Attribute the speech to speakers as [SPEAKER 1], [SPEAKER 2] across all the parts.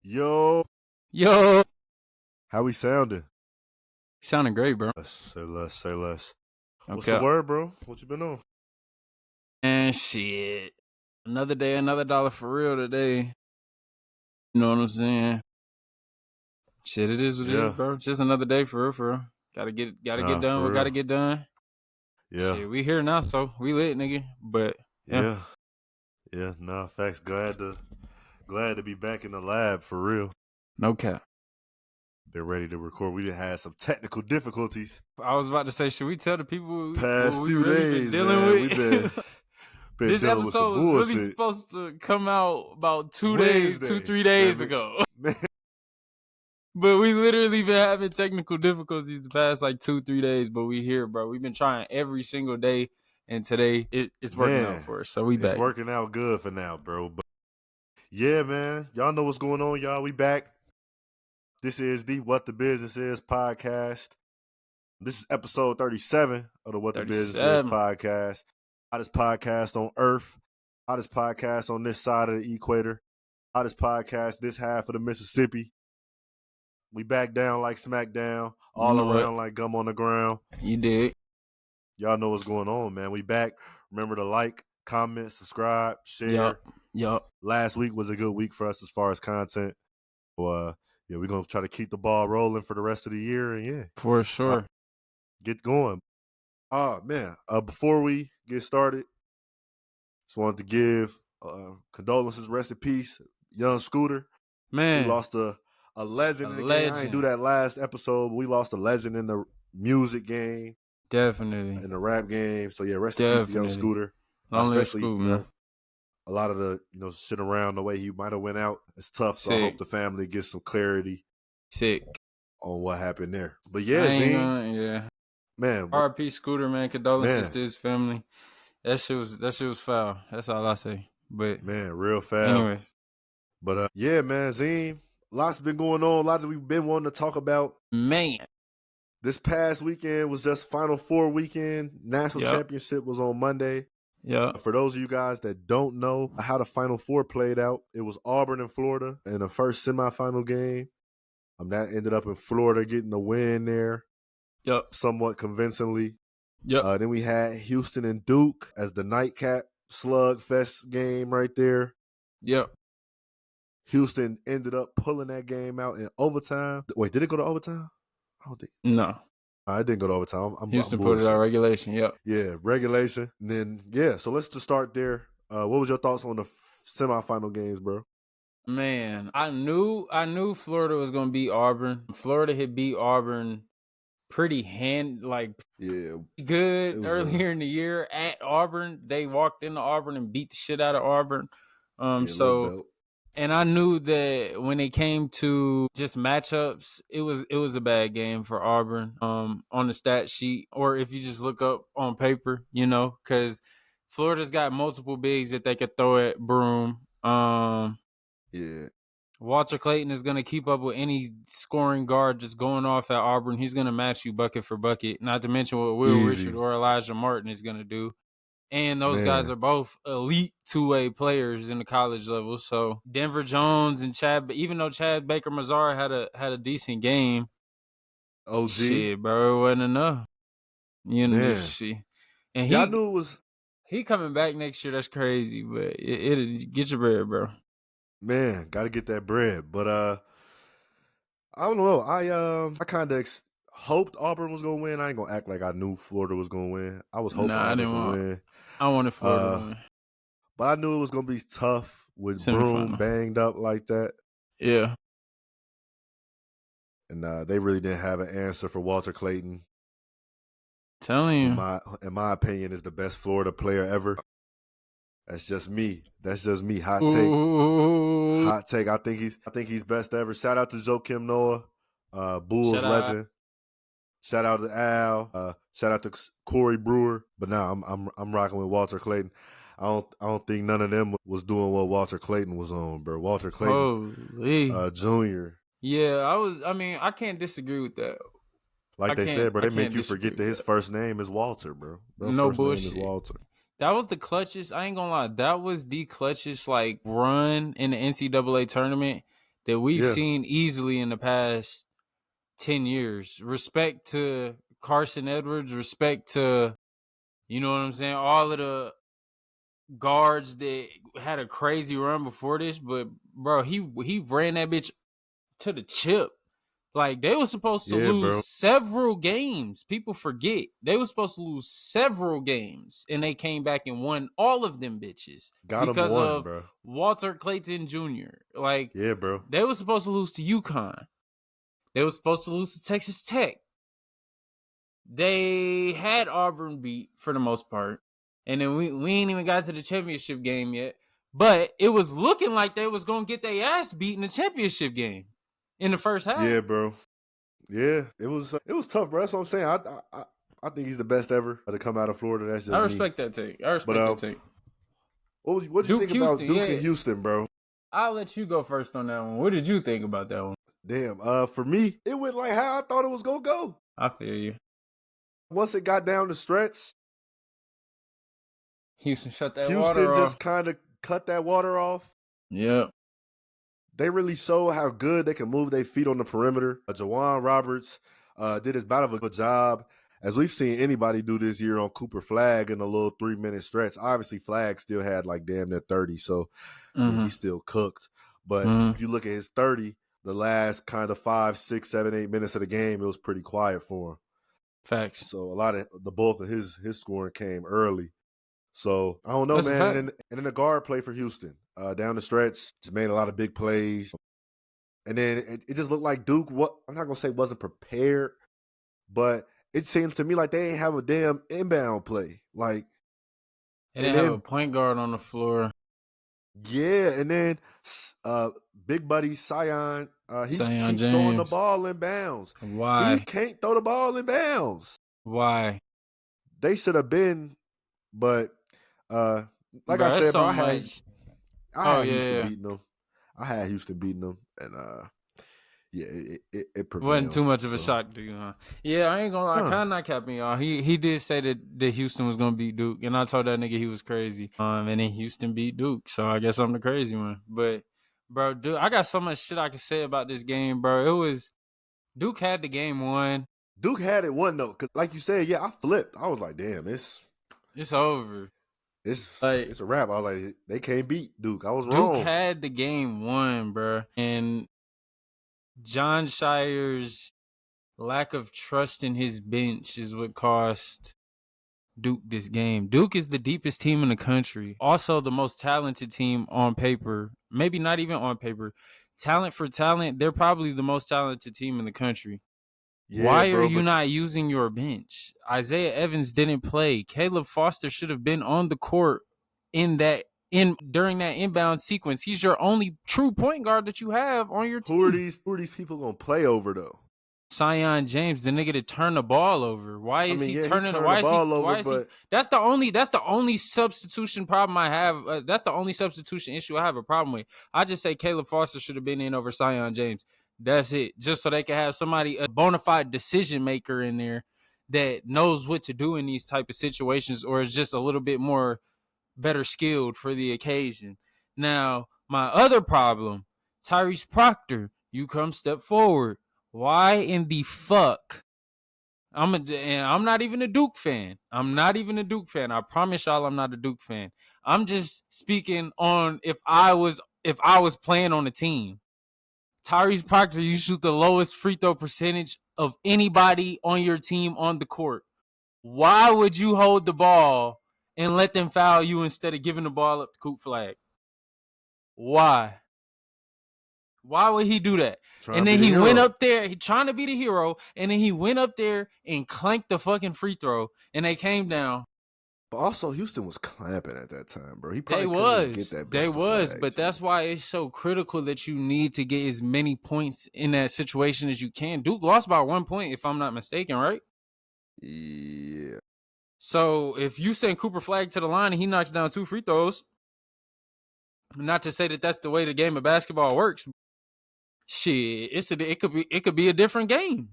[SPEAKER 1] Yo,
[SPEAKER 2] Yo,
[SPEAKER 1] how we sounding?
[SPEAKER 2] sounding great, bro.
[SPEAKER 1] Say less. What's
[SPEAKER 2] Okay.
[SPEAKER 1] the word, bro? What you been on?
[SPEAKER 2] And shit. Another day, another dollar for real today. You know what I'm saying? Shit, it is what it is,
[SPEAKER 1] Yeah,
[SPEAKER 2] bro. It's just another day for real. Gotta get done
[SPEAKER 1] for
[SPEAKER 2] what
[SPEAKER 1] real.
[SPEAKER 2] gotta get done.
[SPEAKER 1] Yeah,
[SPEAKER 2] Shit, we here now, so we lit, nigga. But yeah.
[SPEAKER 1] Facts. Glad to be back in the lab for real.
[SPEAKER 2] No cap.
[SPEAKER 1] Been ready to record. We done had some technical difficulties
[SPEAKER 2] I was about to say, should we tell the people what
[SPEAKER 1] past
[SPEAKER 2] we
[SPEAKER 1] few
[SPEAKER 2] really been
[SPEAKER 1] days,
[SPEAKER 2] dealing
[SPEAKER 1] man.
[SPEAKER 2] with?
[SPEAKER 1] We been
[SPEAKER 2] This
[SPEAKER 1] dealing with some
[SPEAKER 2] episode was really
[SPEAKER 1] bullshit.
[SPEAKER 2] supposed to come out about 2 days,
[SPEAKER 1] Wednesday,
[SPEAKER 2] 3 days
[SPEAKER 1] man,
[SPEAKER 2] ago.
[SPEAKER 1] man.
[SPEAKER 2] But we literally been having technical difficulties the past like 2-3 days. But we here, bro. We've been trying every single day, and today it's working out for us. So we
[SPEAKER 1] It's
[SPEAKER 2] back.
[SPEAKER 1] working out good for now, bro. But yeah, man, y'all know what's going on, y'all. We back. This is the What the Business Is podcast. This is episode 37 of the What the Business Is
[SPEAKER 2] 37.
[SPEAKER 1] podcast. Hottest podcast on earth. Hottest podcast on this side of the equator. Hottest podcast this half of the Mississippi. We back down like SmackDown. All
[SPEAKER 2] know
[SPEAKER 1] around
[SPEAKER 2] what?
[SPEAKER 1] like gum on the ground.
[SPEAKER 2] You did.
[SPEAKER 1] Y'all know what's going on, man. We back. Remember to like, comment, subscribe, share.
[SPEAKER 2] Yup.
[SPEAKER 1] Last week was a good week for us as far as content. So, yeah, we're going to try to keep the ball rolling for the rest of the year. And yeah.
[SPEAKER 2] For sure.
[SPEAKER 1] Get going. Man, before we get started, just wanted to give condolences, rest in peace, young Scooter.
[SPEAKER 2] Man.
[SPEAKER 1] We lost a legend
[SPEAKER 2] A
[SPEAKER 1] in the game.
[SPEAKER 2] legend.
[SPEAKER 1] I didn't do that last episode, but we lost a legend in the music game.
[SPEAKER 2] Definitely.
[SPEAKER 1] In the rap game. So yeah, rest in peace to young Scooter. Especially,
[SPEAKER 2] man.
[SPEAKER 1] A lot of the, shit around the way he might have went out. It's tough. So I hope the family gets some clarity.
[SPEAKER 2] Sick.
[SPEAKER 1] On what happened there. But yeah, Zine. Man,
[SPEAKER 2] R.I.P. Scooter, man. Condolences to his family. That shit was foul. That's all I say. But
[SPEAKER 1] man, real foul.
[SPEAKER 2] Anyways.
[SPEAKER 1] But yeah, man, Zine, lots been going on. A lot that we've been wanting to talk about.
[SPEAKER 2] Man.
[SPEAKER 1] This past weekend was just Final Four weekend. National Championship was on Monday.
[SPEAKER 2] Yeah.
[SPEAKER 1] For those of you guys that don't know how the Final Four played out, it was Auburn and Florida in the first semifinal game. That ended up in Florida getting the win there.
[SPEAKER 2] Yep.
[SPEAKER 1] Somewhat convincingly.
[SPEAKER 2] Yep.
[SPEAKER 1] Then we had Houston and Duke as the nightcap slugfest game right there.
[SPEAKER 2] Yep.
[SPEAKER 1] Houston ended up pulling that game out in overtime. Wait, did it go to overtime? I don't think.
[SPEAKER 2] No.
[SPEAKER 1] I didn't go to overtime.
[SPEAKER 2] Houston put it out regulation. Yep.
[SPEAKER 1] Yeah, regulation. And then, so let's just start there. What was your thoughts on the semifinal games, bro?
[SPEAKER 2] Man, I knew Florida was going to beat Auburn. Florida had beat Auburn pretty good earlier in the year at Auburn. They walked into Auburn and beat the shit out of Auburn. And I knew that when it came to just matchups, it was a bad game for Auburn on the stat sheet, or if you just look up on paper, because Florida's got multiple bigs that they could throw at Broome.
[SPEAKER 1] Yeah.
[SPEAKER 2] Walter Clayton is going to keep up with any scoring guard just going off at Auburn. He's going to match you bucket for bucket, not to mention what Will Richard or Elijah Martin is going to do. And those guys are both elite two-way players in the college level. So Denver Jones and Chad, even though Chad Baker-Mazara had a decent game,
[SPEAKER 1] OG,
[SPEAKER 2] shit, bro, it wasn't enough.
[SPEAKER 1] Shit.
[SPEAKER 2] And
[SPEAKER 1] y'all knew it was.
[SPEAKER 2] He coming back next year. That's crazy, but it get your bread, bro.
[SPEAKER 1] Man, got to get that bread. But I don't know. I kind of hoped Auburn was gonna win. I ain't gonna act like I knew Florida was gonna win. I was hoping Auburn would win.
[SPEAKER 2] I wanted Florida to win.
[SPEAKER 1] But I knew it was gonna be tough with Broome banged up like that.
[SPEAKER 2] Yeah.
[SPEAKER 1] And they really didn't have an answer for Walter Clayton.
[SPEAKER 2] Telling you.
[SPEAKER 1] In my opinion, is the best Florida player ever. That's just me. Hot take.
[SPEAKER 2] Ooh.
[SPEAKER 1] Hot take. I think he's best ever. Shout out to Joakim Noah, Bulls legend. Shout out to Al. Shout out to Corey Brewer. But now I'm rocking with Walter Clayton. I don't think none of them was doing what Walter Clayton was on, bro. Walter Clayton, Jr.
[SPEAKER 2] Yeah, I can't disagree with that.
[SPEAKER 1] Like they said, bro, they make you forget that his first name is Walter, bro.
[SPEAKER 2] No
[SPEAKER 1] first
[SPEAKER 2] bullshit.
[SPEAKER 1] Name is Walter.
[SPEAKER 2] That was the clutchest. I ain't gonna lie. That was the clutchest run in the NCAA tournament that we've seen easily in the past 10 years. Respect to Carson Edwards, respect to, you know what I'm saying, all of the guards that had a crazy run before this, but bro, he ran that bitch to the chip. Like, they were supposed to lose several games. People forget. They were supposed to lose several games, and they came back and won all of them bitches. Because of Walter Clayton Jr. Like,
[SPEAKER 1] bro.
[SPEAKER 2] They were supposed to lose to UConn. They were supposed to lose to Texas Tech. They had Auburn beat for the most part. And then we ain't even got to the championship game yet. But it was looking like they was going to get their ass beat in the championship game in the first half.
[SPEAKER 1] Yeah, bro. Yeah, it was tough, bro. That's what I'm saying. I think he's the best ever to come out of Florida. That's just
[SPEAKER 2] I respect that take. That take.
[SPEAKER 1] What did you think about Duke and Houston, bro?
[SPEAKER 2] I'll let you go first on that one. What did you think about that one?
[SPEAKER 1] Damn. For me, it went like how I thought it was gonna go.
[SPEAKER 2] I feel you.
[SPEAKER 1] Once it got down the stretch,
[SPEAKER 2] Houston shut that water off. Houston
[SPEAKER 1] just kind of cut that water off.
[SPEAKER 2] Yep.
[SPEAKER 1] They really showed how good they can move their feet on the perimeter. Jawan Roberts did about a good job, as we've seen anybody do this year on Cooper Flagg in a little 3-minute stretch. Obviously, Flagg still had like damn near 30, so I mean, he still cooked. But if you look at his 30, the last kind of 5, 6, 7, 8 minutes of the game, it was pretty quiet for him.
[SPEAKER 2] Facts.
[SPEAKER 1] So a lot of the bulk of his scoring came early. So I don't know, man. And then the guard play for Houston down the stretch just made a lot of big plays. And then it just looked like Duke. I'm not gonna say wasn't prepared, but it seemed to me like they ain't have a damn inbound play. Like
[SPEAKER 2] they didn't have a point guard on the floor.
[SPEAKER 1] Yeah, and then big buddy Sion, he keeps throwing the ball in bounds.
[SPEAKER 2] Why?
[SPEAKER 1] He can't throw the ball in bounds.
[SPEAKER 2] Why?
[SPEAKER 1] They should have been, but like I said, bro, I had Houston beating them. I had Houston beating them, and it prevailed.
[SPEAKER 2] Wasn't too much of a shock to you, huh? Yeah, I ain't gonna lie, kind of not capping y'all. He did say that Houston was gonna beat Duke, and I told that nigga he was crazy. And then Houston beat Duke, so I guess I'm the crazy one. But bro, dude, I got so much shit I can say about this game, bro. It was Duke had the game won.
[SPEAKER 1] Duke had it won though, because like you said, I flipped. I was like, damn, it's
[SPEAKER 2] over.
[SPEAKER 1] It's a wrap. I was like, they can't beat Duke. I was wrong.
[SPEAKER 2] Duke had the game won, bro, and John Shire's lack of trust in his bench is what cost Duke this game. Duke is the deepest team in the country. Also the most talented team on paper. Maybe not even on paper. Talent for talent, they're probably the most talented team in the country. Yeah, why are you not using your bench? Isaiah Evans didn't play. Caleb Foster should have been on the court during that inbound sequence. He's your only true point guard that you have on your team.
[SPEAKER 1] Who are these people gonna play over though?
[SPEAKER 2] Sion James, the nigga to turn the ball over. Why is he turning the ball over? That's the only substitution problem I have. That's the only substitution issue I have a problem with. I just say Caleb Foster should have been in over Sion James. That's it. Just so they can have somebody, a bona fide decision maker in there that knows what to do in these type of situations, or is just a little bit more better skilled for the occasion. Now, my other problem, Tyrese Proctor, you come step forward. Why in the fuck? I'm not even a Duke fan. I promise y'all I'm not a Duke fan. I'm just speaking on if I was playing on a team. Tyrese Proctor, you shoot the lowest free throw percentage of anybody on your team on the court. Why would you hold the ball and let them foul you instead of giving the ball up to Coop Flag? Why? Why would he do that? And then he went up there, he trying to be the hero, and then he went up there and clanked the fucking free throw, and they came down.
[SPEAKER 1] But also, Houston was clamping at that time, bro. He probably couldn't get that.
[SPEAKER 2] They was, but that's why it's so critical that you need to get as many points in that situation as you can. Duke lost by 1 point, if I'm not mistaken, right?
[SPEAKER 1] Yeah.
[SPEAKER 2] So if you send Cooper Flagg to the line and he knocks down 2 free throws, not to say that that's the way the game of basketball works. Shit, it could be a different game.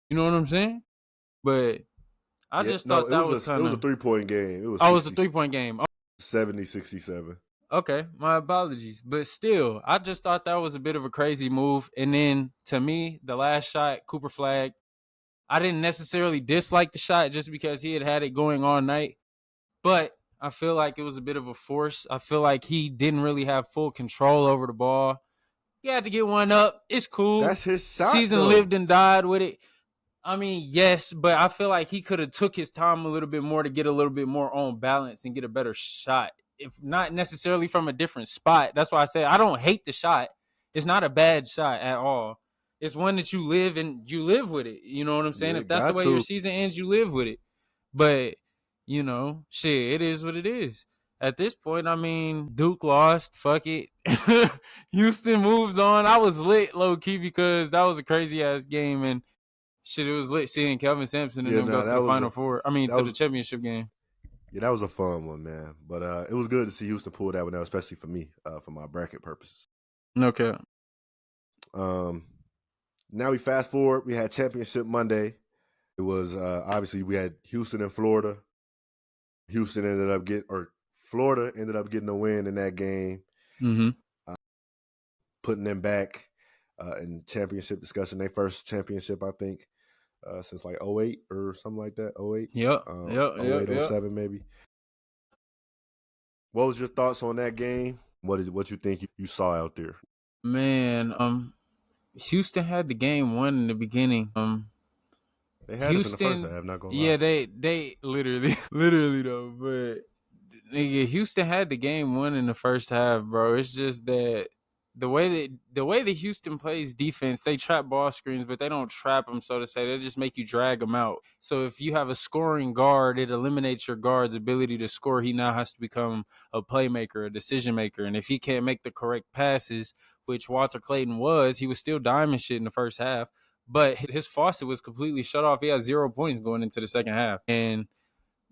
[SPEAKER 2] You know what I'm saying? But I just thought that was kind of...
[SPEAKER 1] It was a 3-point game. It was
[SPEAKER 2] a 3-point game.
[SPEAKER 1] 70-67.
[SPEAKER 2] Okay, my apologies. But still, I just thought that was a bit of a crazy move. And then to me, the last shot, Cooper flag, I didn't necessarily dislike the shot just because he had it going all night. But I feel like it was a bit of a force. I feel like he didn't really have full control over the ball. He had to get one up. It's cool.
[SPEAKER 1] That's his shot,
[SPEAKER 2] Season
[SPEAKER 1] though.
[SPEAKER 2] lived and died with it. I mean, yes, but I feel like he could have took his time a little bit more to get a little bit more on balance and get a better shot. If not necessarily from a different spot. That's why I say I don't hate the shot. It's not a bad shot at all. It's one that you live with it. You know what I'm saying?
[SPEAKER 1] Yeah,
[SPEAKER 2] If that's the way your season ends, you live with it. But, shit, it is what it is. At this point, I mean, Duke lost. Fuck it. Houston moves on. I was lit low key because that was a crazy ass game, and shit, it was lit seeing Kelvin Sampson and them go to the Final Four. To the championship game.
[SPEAKER 1] Yeah, that was a fun one, man. But it was good to see Houston pull that one out, especially for me, for my bracket purposes.
[SPEAKER 2] Okay.
[SPEAKER 1] Now we fast forward. We had championship Monday. It was obviously we had Houston and Florida. Florida ended up getting a win in that game, putting them back in championship discussion. Their first championship, I think, since like 08 or something like that. 08?
[SPEAKER 2] Yep.
[SPEAKER 1] 08, 07 maybe. What was your thoughts on that game? What you think you saw out there?
[SPEAKER 2] Man, Houston had the game won in the beginning.
[SPEAKER 1] They had Houston, us in the first half, not gonna lie.
[SPEAKER 2] Yeah, they literally though, but nigga, Houston had the game won in the first half, bro. It's just that the way that Houston plays defense, they trap ball screens, but they don't trap them, so to say. They just make you drag them out. So if you have a scoring guard, it eliminates your guard's ability to score. He now has to become a playmaker, a decision maker, and if he can't make the correct passes, which Walter Clayton was, he was still diamond shit in the first half. But his faucet was completely shut off. He had 0 points going into the second half, and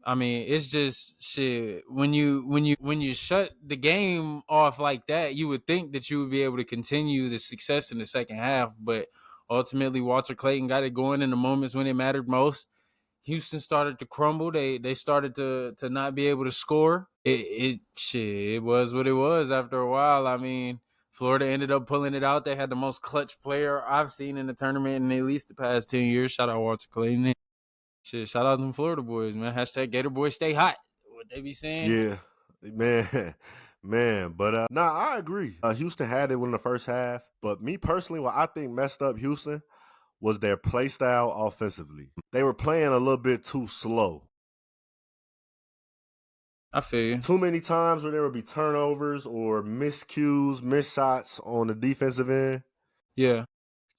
[SPEAKER 2] I mean, it's just shit. When you shut the game off like that, you would think that you would be able to continue the success in the second half, but ultimately Walter Clayton got it going in the moments when it mattered most. Houston started to crumble. They started to not be able to score. It was what it was after a while. I mean, Florida ended up pulling it out. They had the most clutch player I've seen in the tournament in at least the past 10 years. Shout out Walter Clayton. Shit, shout out them Florida boys, man. Hashtag Gator boys stay hot. What they be saying?
[SPEAKER 1] Yeah, man. But I agree. Houston had it in the first half, but me personally, what I think messed up Houston was their play style offensively. They were playing a little bit too slow.
[SPEAKER 2] I feel you.
[SPEAKER 1] Too many times where there would be turnovers or miscues, missed shots on the defensive end.
[SPEAKER 2] Yeah.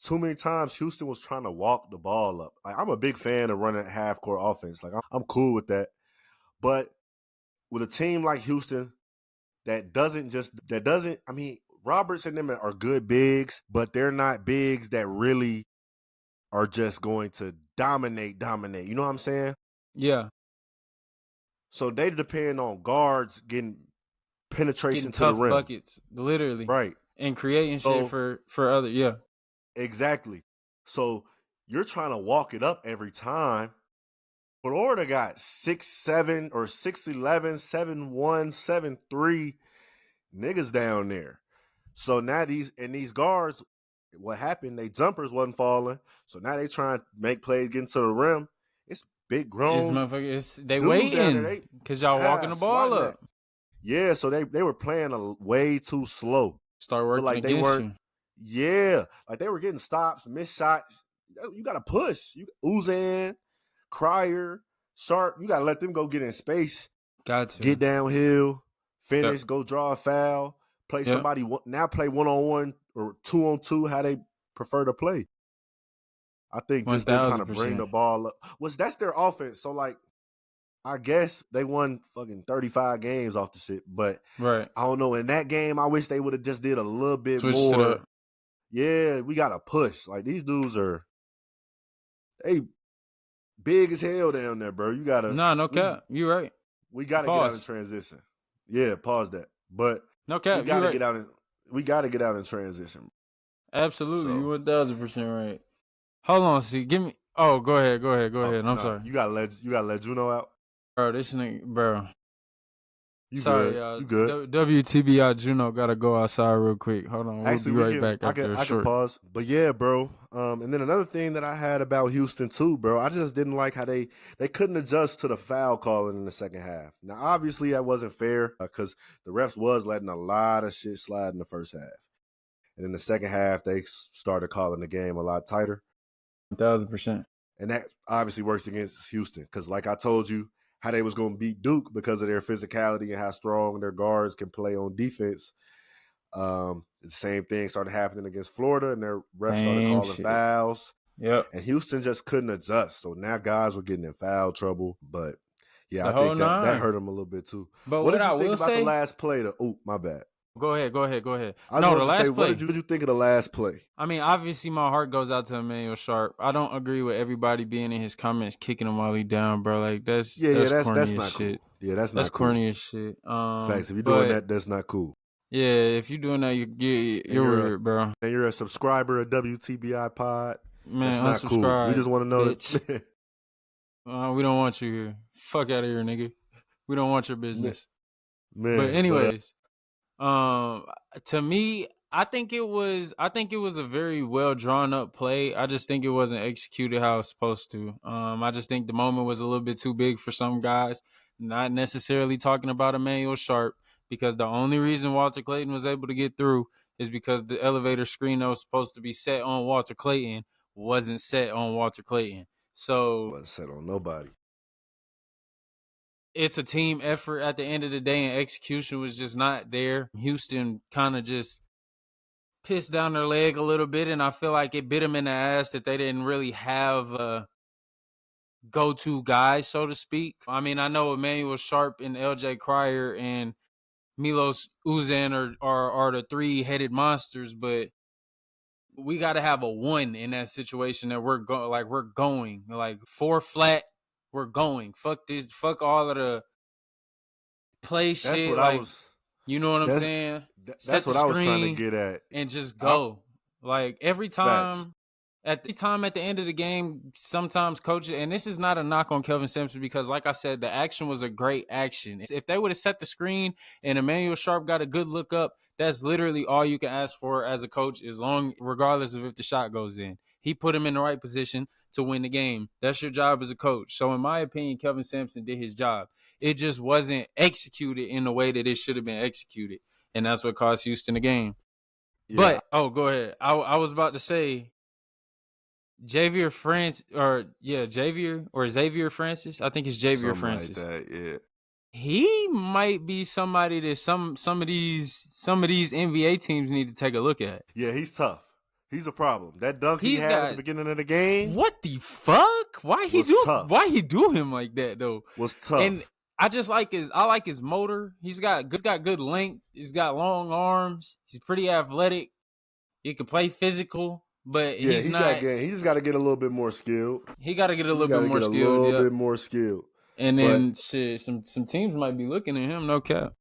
[SPEAKER 1] Too many times Houston was trying to walk the ball up. Like, I'm a big fan of running half-court offense. Like, I'm cool with that. But with a team like Houston I mean, Roberts and them are good bigs, but they're not bigs that really are just going to dominate. You know what I'm saying?
[SPEAKER 2] Yeah.
[SPEAKER 1] So they depend on guards getting penetration to the rim.
[SPEAKER 2] Buckets, literally.
[SPEAKER 1] Right.
[SPEAKER 2] And creating shit for other, yeah.
[SPEAKER 1] Exactly. So you're trying to walk it up every time. Florida got 6'7" or 6'11", 7'1", 7'3" niggas down there. So now these guards, what happened? They jumpers wasn't falling. So now they trying to make plays getting to the rim. It's big grown.
[SPEAKER 2] They waiting because y'all walking the ball up.
[SPEAKER 1] That. Yeah, so they were playing way too slow.
[SPEAKER 2] Start working like against you.
[SPEAKER 1] Yeah, like they were getting stops, missed shots. You got to push. Uzan, Cryer, Sharp, you got to let them go get in space.
[SPEAKER 2] Got to.
[SPEAKER 1] Get downhill, finish, go draw a foul, play somebody, now play one-on-one or two-on-two, how they prefer to play. I think just them trying to bring the ball up. That's their offense. So, like, I guess they won fucking 35 games off the shit. But I don't know. In that game, I wish they would have just did a little bit more. Yeah, we got to push. Like, these dudes they big as hell down there, bro. You got to.
[SPEAKER 2] Nah, no cap. You're right.
[SPEAKER 1] We got to get out in transition. Yeah, pause that. But
[SPEAKER 2] no cap.
[SPEAKER 1] We got to get out we got to get out in transition.
[SPEAKER 2] Absolutely. You're 1,000% right. Hold on, see. Give me. Oh, go ahead. I'm sorry.
[SPEAKER 1] You gotta let Juno out.
[SPEAKER 2] Bro, this nigga, bro. Sorry,
[SPEAKER 1] You good.
[SPEAKER 2] WTBI Juno gotta go outside real quick. Hold on, we'll
[SPEAKER 1] Actually,
[SPEAKER 2] be right back
[SPEAKER 1] I
[SPEAKER 2] after a
[SPEAKER 1] I can
[SPEAKER 2] short.
[SPEAKER 1] pause. But yeah, bro. And then another thing that I had about Houston too, bro, I just didn't like how they couldn't adjust to the foul calling in the second half. Now, obviously, that wasn't fair because the refs was letting a lot of shit slide in the first half, and in the second half, they started calling the game a lot tighter.
[SPEAKER 2] 1,000%.
[SPEAKER 1] And that obviously works against Houston because, like I told you, how they was going to beat Duke because of their physicality and how strong their guards can play on defense. The same thing started happening against Florida, and their refs started calling fouls.
[SPEAKER 2] Yep.
[SPEAKER 1] And Houston just couldn't adjust. So now guys were getting in foul trouble. But yeah,
[SPEAKER 2] The
[SPEAKER 1] I think
[SPEAKER 2] whole
[SPEAKER 1] that
[SPEAKER 2] nine.
[SPEAKER 1] hurt them a little bit too.
[SPEAKER 2] But
[SPEAKER 1] what
[SPEAKER 2] what
[SPEAKER 1] did you
[SPEAKER 2] I
[SPEAKER 1] think
[SPEAKER 2] will
[SPEAKER 1] about
[SPEAKER 2] say,
[SPEAKER 1] the last play? Oh, my bad.
[SPEAKER 2] Go ahead.
[SPEAKER 1] I just wanted to say, what did you think of the last play?
[SPEAKER 2] I mean, obviously, my heart goes out to Emmanuel Sharp. I don't agree with everybody being in his comments kicking him while he down, bro. Like that's corny as shit.
[SPEAKER 1] Cool. Yeah, that's
[SPEAKER 2] That's
[SPEAKER 1] not cool.
[SPEAKER 2] corny as shit.
[SPEAKER 1] Facts. If you're doing that, that's not cool.
[SPEAKER 2] Yeah, if you're doing that, you're weird, bro.
[SPEAKER 1] And you're a subscriber of WTBI Pod.
[SPEAKER 2] Man,
[SPEAKER 1] that's not cool. We just want to know
[SPEAKER 2] bitch.
[SPEAKER 1] that.
[SPEAKER 2] We don't want you here. Fuck out of here, nigga. We don't want your business.
[SPEAKER 1] Man,
[SPEAKER 2] but anyways, to me, I think it was a very well drawn up play. I just think it wasn't executed how it's supposed to. I just think the moment was a little bit too big for some guys. Not necessarily talking about Emmanuel Sharp, because the only reason Walter Clayton was able to get through is because the elevator screen that was supposed to be set on Walter Clayton wasn't set on Walter Clayton. So
[SPEAKER 1] wasn't set on nobody.
[SPEAKER 2] It's a team effort at the end of the day, and execution was just not there. Houston kind of just pissed down their leg a little bit, and I feel like it bit them in the ass that they didn't really have go-to guys, so to speak. I mean, I know Emmanuel Sharp and LJ Cryer and Milos Uzan are the three-headed monsters, but we got to have a one in that situation that we're going like 4 flat. We're going. Fuck all of the play shit.
[SPEAKER 1] That's what I was.
[SPEAKER 2] You know what I'm saying?
[SPEAKER 1] That's what I was trying to get at.
[SPEAKER 2] And just go. Like every time. At the end of the game, sometimes coaches, and this is not a knock on Kelvin Sampson, because like I said, the action was a great action. If they would have set the screen and Emmanuel Sharp got a good look up, that's literally all you can ask for as a coach, regardless of if the shot goes in. He put him in the right position to win the game. That's your job as a coach. So in my opinion, Kelvin Sampson did his job. It just wasn't executed in the way that it should have been executed. And that's what cost Houston the game. Yeah. But, go ahead. I was about to say, Xavier Francis, Xavier Francis. I think it's Xavier Francis.
[SPEAKER 1] Like that, yeah.
[SPEAKER 2] He might be somebody that some of these NBA teams need to take a look at.
[SPEAKER 1] Yeah, he's tough. He's a problem. That dunk he had at the beginning of the game.
[SPEAKER 2] What the fuck? Why he do him like that though?
[SPEAKER 1] Was tough.
[SPEAKER 2] And I just like his motor. He's got good length. He's got long arms. He's pretty athletic. He can play physical. But
[SPEAKER 1] yeah, he just got to get a little bit more skilled.
[SPEAKER 2] He got to get a little bit more skilled. And then some teams might be looking at him. No cap.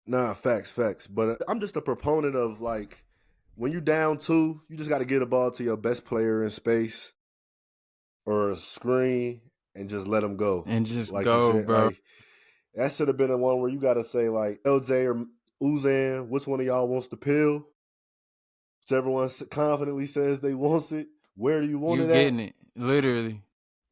[SPEAKER 1] Nah, facts. But I'm just a proponent of, like, when you down 2, you just got to get a ball to your best player in space or a screen and just let him go.
[SPEAKER 2] And just like go, said, bro.
[SPEAKER 1] Like, that should have been the one where you got to say, like, LJ or Uzan, which one of y'all wants the pill? Everyone confidently says they want it. Where do you want it at?
[SPEAKER 2] You getting it, literally.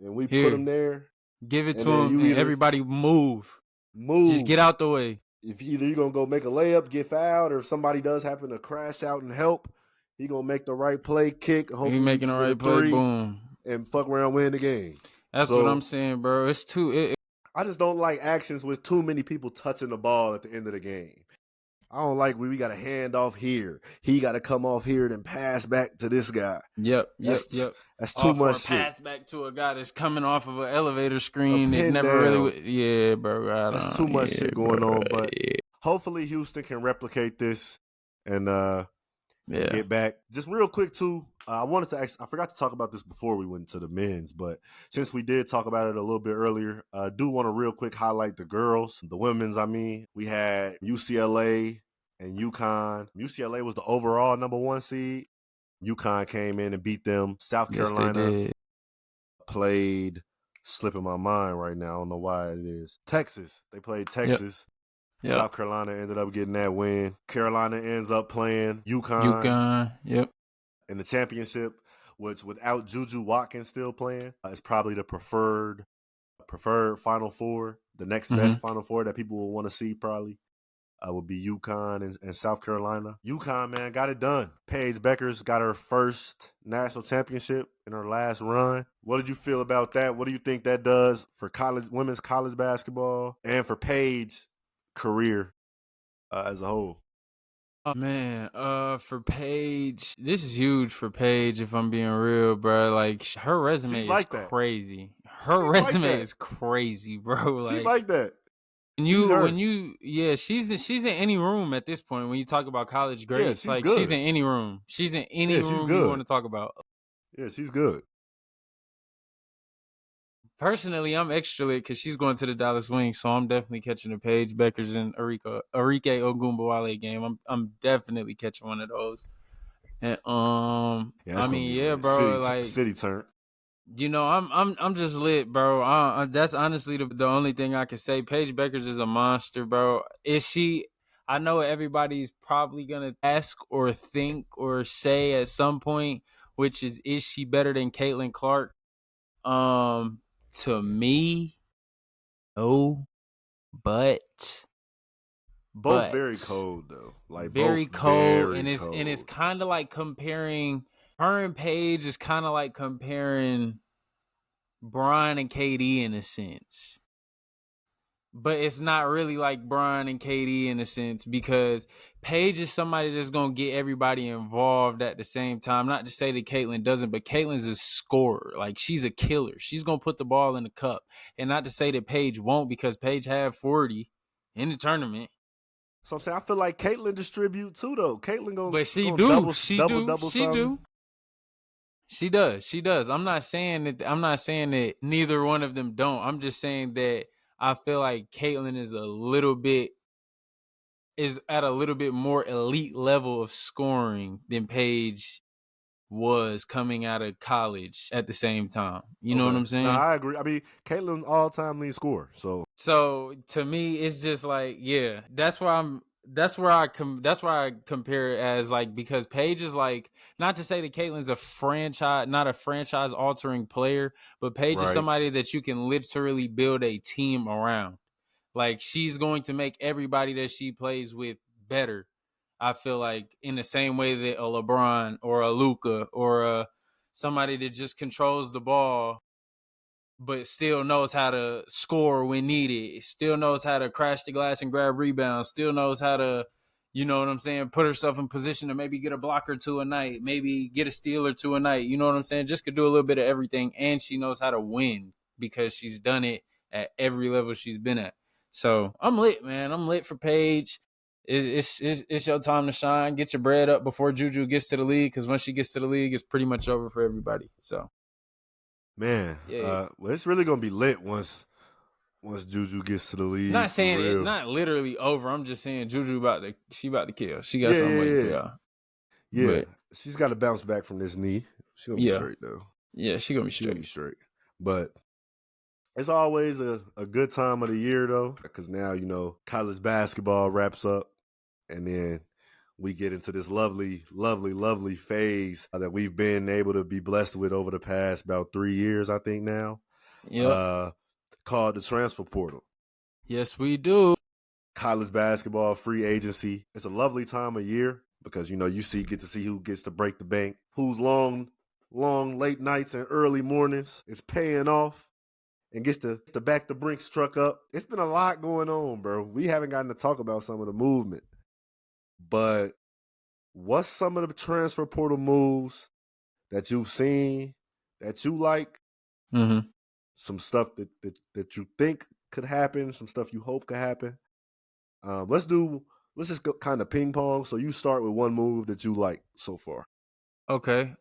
[SPEAKER 1] And we put them there.
[SPEAKER 2] Give it to him, and everybody move. Just get out the way.
[SPEAKER 1] If either you're going to go make a layup, get fouled, or if somebody does happen to crash out and help, he going to make the right play, kick, hopefully
[SPEAKER 2] he making the right play, boom.
[SPEAKER 1] And fuck around, win the game.
[SPEAKER 2] That's what I'm saying, bro. It's too...
[SPEAKER 1] I just don't like actions with too many people touching the ball at the end of the game. I don't like we got to hand off here. He got to come off here and pass back to this guy.
[SPEAKER 2] Yep. That's
[SPEAKER 1] too much shit.
[SPEAKER 2] Pass back to a guy that's coming off of an elevator screen. It never really. Yeah, bro.
[SPEAKER 1] That's too much shit going on. But hopefully Houston can replicate this and get back. Just real quick too. I forgot to talk about this before we went to the men's, but since we did talk about it a little bit earlier, I do want to real quick highlight the girls, the women's. I mean, we had UCLA and UConn. UCLA was the overall number 1 seed. UConn came in and beat them. South Carolina played, slipping my mind right now. I don't know why it is. Texas. They played Texas.
[SPEAKER 2] Yep.
[SPEAKER 1] South Carolina ended up getting that win. Carolina ends up playing
[SPEAKER 2] UConn. Yep.
[SPEAKER 1] In the championship, which without Juju Watkins still playing, is probably the preferred Final Four. The next best Final Four that people will want to see probably would be UConn and South Carolina. UConn, man, got it done. Paige Beckers got her first national championship in her last run. What did you feel about that? What do you think that does for women's college basketball and for Paige's career as a whole?
[SPEAKER 2] Oh man, for Paige, this is huge for Paige. If I'm being real, bro, like her resume is crazy. Her resume is crazy, bro. Like,
[SPEAKER 1] she's like that.
[SPEAKER 2] She's in any room at this point. When you talk about college greats,
[SPEAKER 1] yeah, she's
[SPEAKER 2] in any room. She's in any room you want to talk about.
[SPEAKER 1] Yeah, she's good.
[SPEAKER 2] Personally, I'm extra lit because she's going to the Dallas Wings, so I'm definitely catching the Paige Beckers and Arike Ogunbowale game. I'm definitely catching one of those. And bro,
[SPEAKER 1] city turn.
[SPEAKER 2] You know, I'm just lit, bro. That's honestly the only thing I can say. Paige Beckers is a monster, bro. Is she? I know everybody's probably gonna ask or think or say at some point, which is she better than Caitlin Clark? To me, no, but
[SPEAKER 1] both very cold though. Like
[SPEAKER 2] very
[SPEAKER 1] both
[SPEAKER 2] cold,
[SPEAKER 1] very
[SPEAKER 2] and it's kind of like comparing her and Paige is kind of like comparing Brian and KD in a sense. But it's not really like Brian and KD in a sense because Paige is somebody that's going to get everybody involved at the same time. Not to say that Caitlin doesn't, but Caitlin's a scorer. Like, she's a killer. She's going to put the ball in the cup. And not to say that Paige won't because Paige had 40 in the tournament.
[SPEAKER 1] So I'm saying I feel like Caitlin distribute too though. Caitlin going
[SPEAKER 2] but she
[SPEAKER 1] double.
[SPEAKER 2] She does. I'm not saying that neither one of them don't. I'm just saying that I feel like Caitlin is at a little bit more elite level of scoring than Paige was coming out of college at the same time. You know what I'm saying?
[SPEAKER 1] No, I agree. I mean, Caitlin all-time lead scorer.
[SPEAKER 2] So to me, it's just like, yeah, that's why I compare it as like, because Paige is like, not to say that Caitlin's not a franchise altering player, but Paige is somebody that you can literally build a team around. Like, she's going to make everybody that she plays with better. I feel like in the same way that a LeBron or a Luka or somebody that just controls the ball but still knows how to score when needed, still knows how to crash the glass and grab rebounds, still knows how to, you know what I'm saying, put herself in position to maybe get a block or two a night, maybe get a steal or two a night, you know what I'm saying? Just could do a little bit of everything, and she knows how to win because she's done it at every level she's been at. So I'm lit, man. I'm lit for Paige. It's your time to shine. Get your bread up before Juju gets to the league, because once she gets to the league, it's pretty much over for everybody. So,
[SPEAKER 1] man, well, it's really gonna be lit once Juju gets to the league.
[SPEAKER 2] Not saying it's not literally over. I'm just saying Juju about to kill. She got something waiting for y'all.
[SPEAKER 1] Yeah, but she's got to bounce back from this knee. She's gonna be straight though.
[SPEAKER 2] Yeah, she's gonna be straight.
[SPEAKER 1] But it's always a good time of the year though, because now, you know, college basketball wraps up, and then we get into this lovely, lovely, lovely phase that we've been able to be blessed with over the past about 3 years, I think now.
[SPEAKER 2] Yeah.
[SPEAKER 1] Called the transfer portal.
[SPEAKER 2] Yes, we do.
[SPEAKER 1] College basketball, free agency. It's a lovely time of year because, you know, get to see who gets to break the bank, whose long late nights and early mornings is paying off and gets to back the Brinks truck up. It's been a lot going on, bro. We haven't gotten to talk about some of the movement. But what's some of the transfer portal moves that you've seen that you like?
[SPEAKER 2] Mm-hmm.
[SPEAKER 1] Some stuff that you think could happen, some stuff you hope could happen. Let's just go kind of ping pong. So you start with one move that you like so far.
[SPEAKER 2] Okay.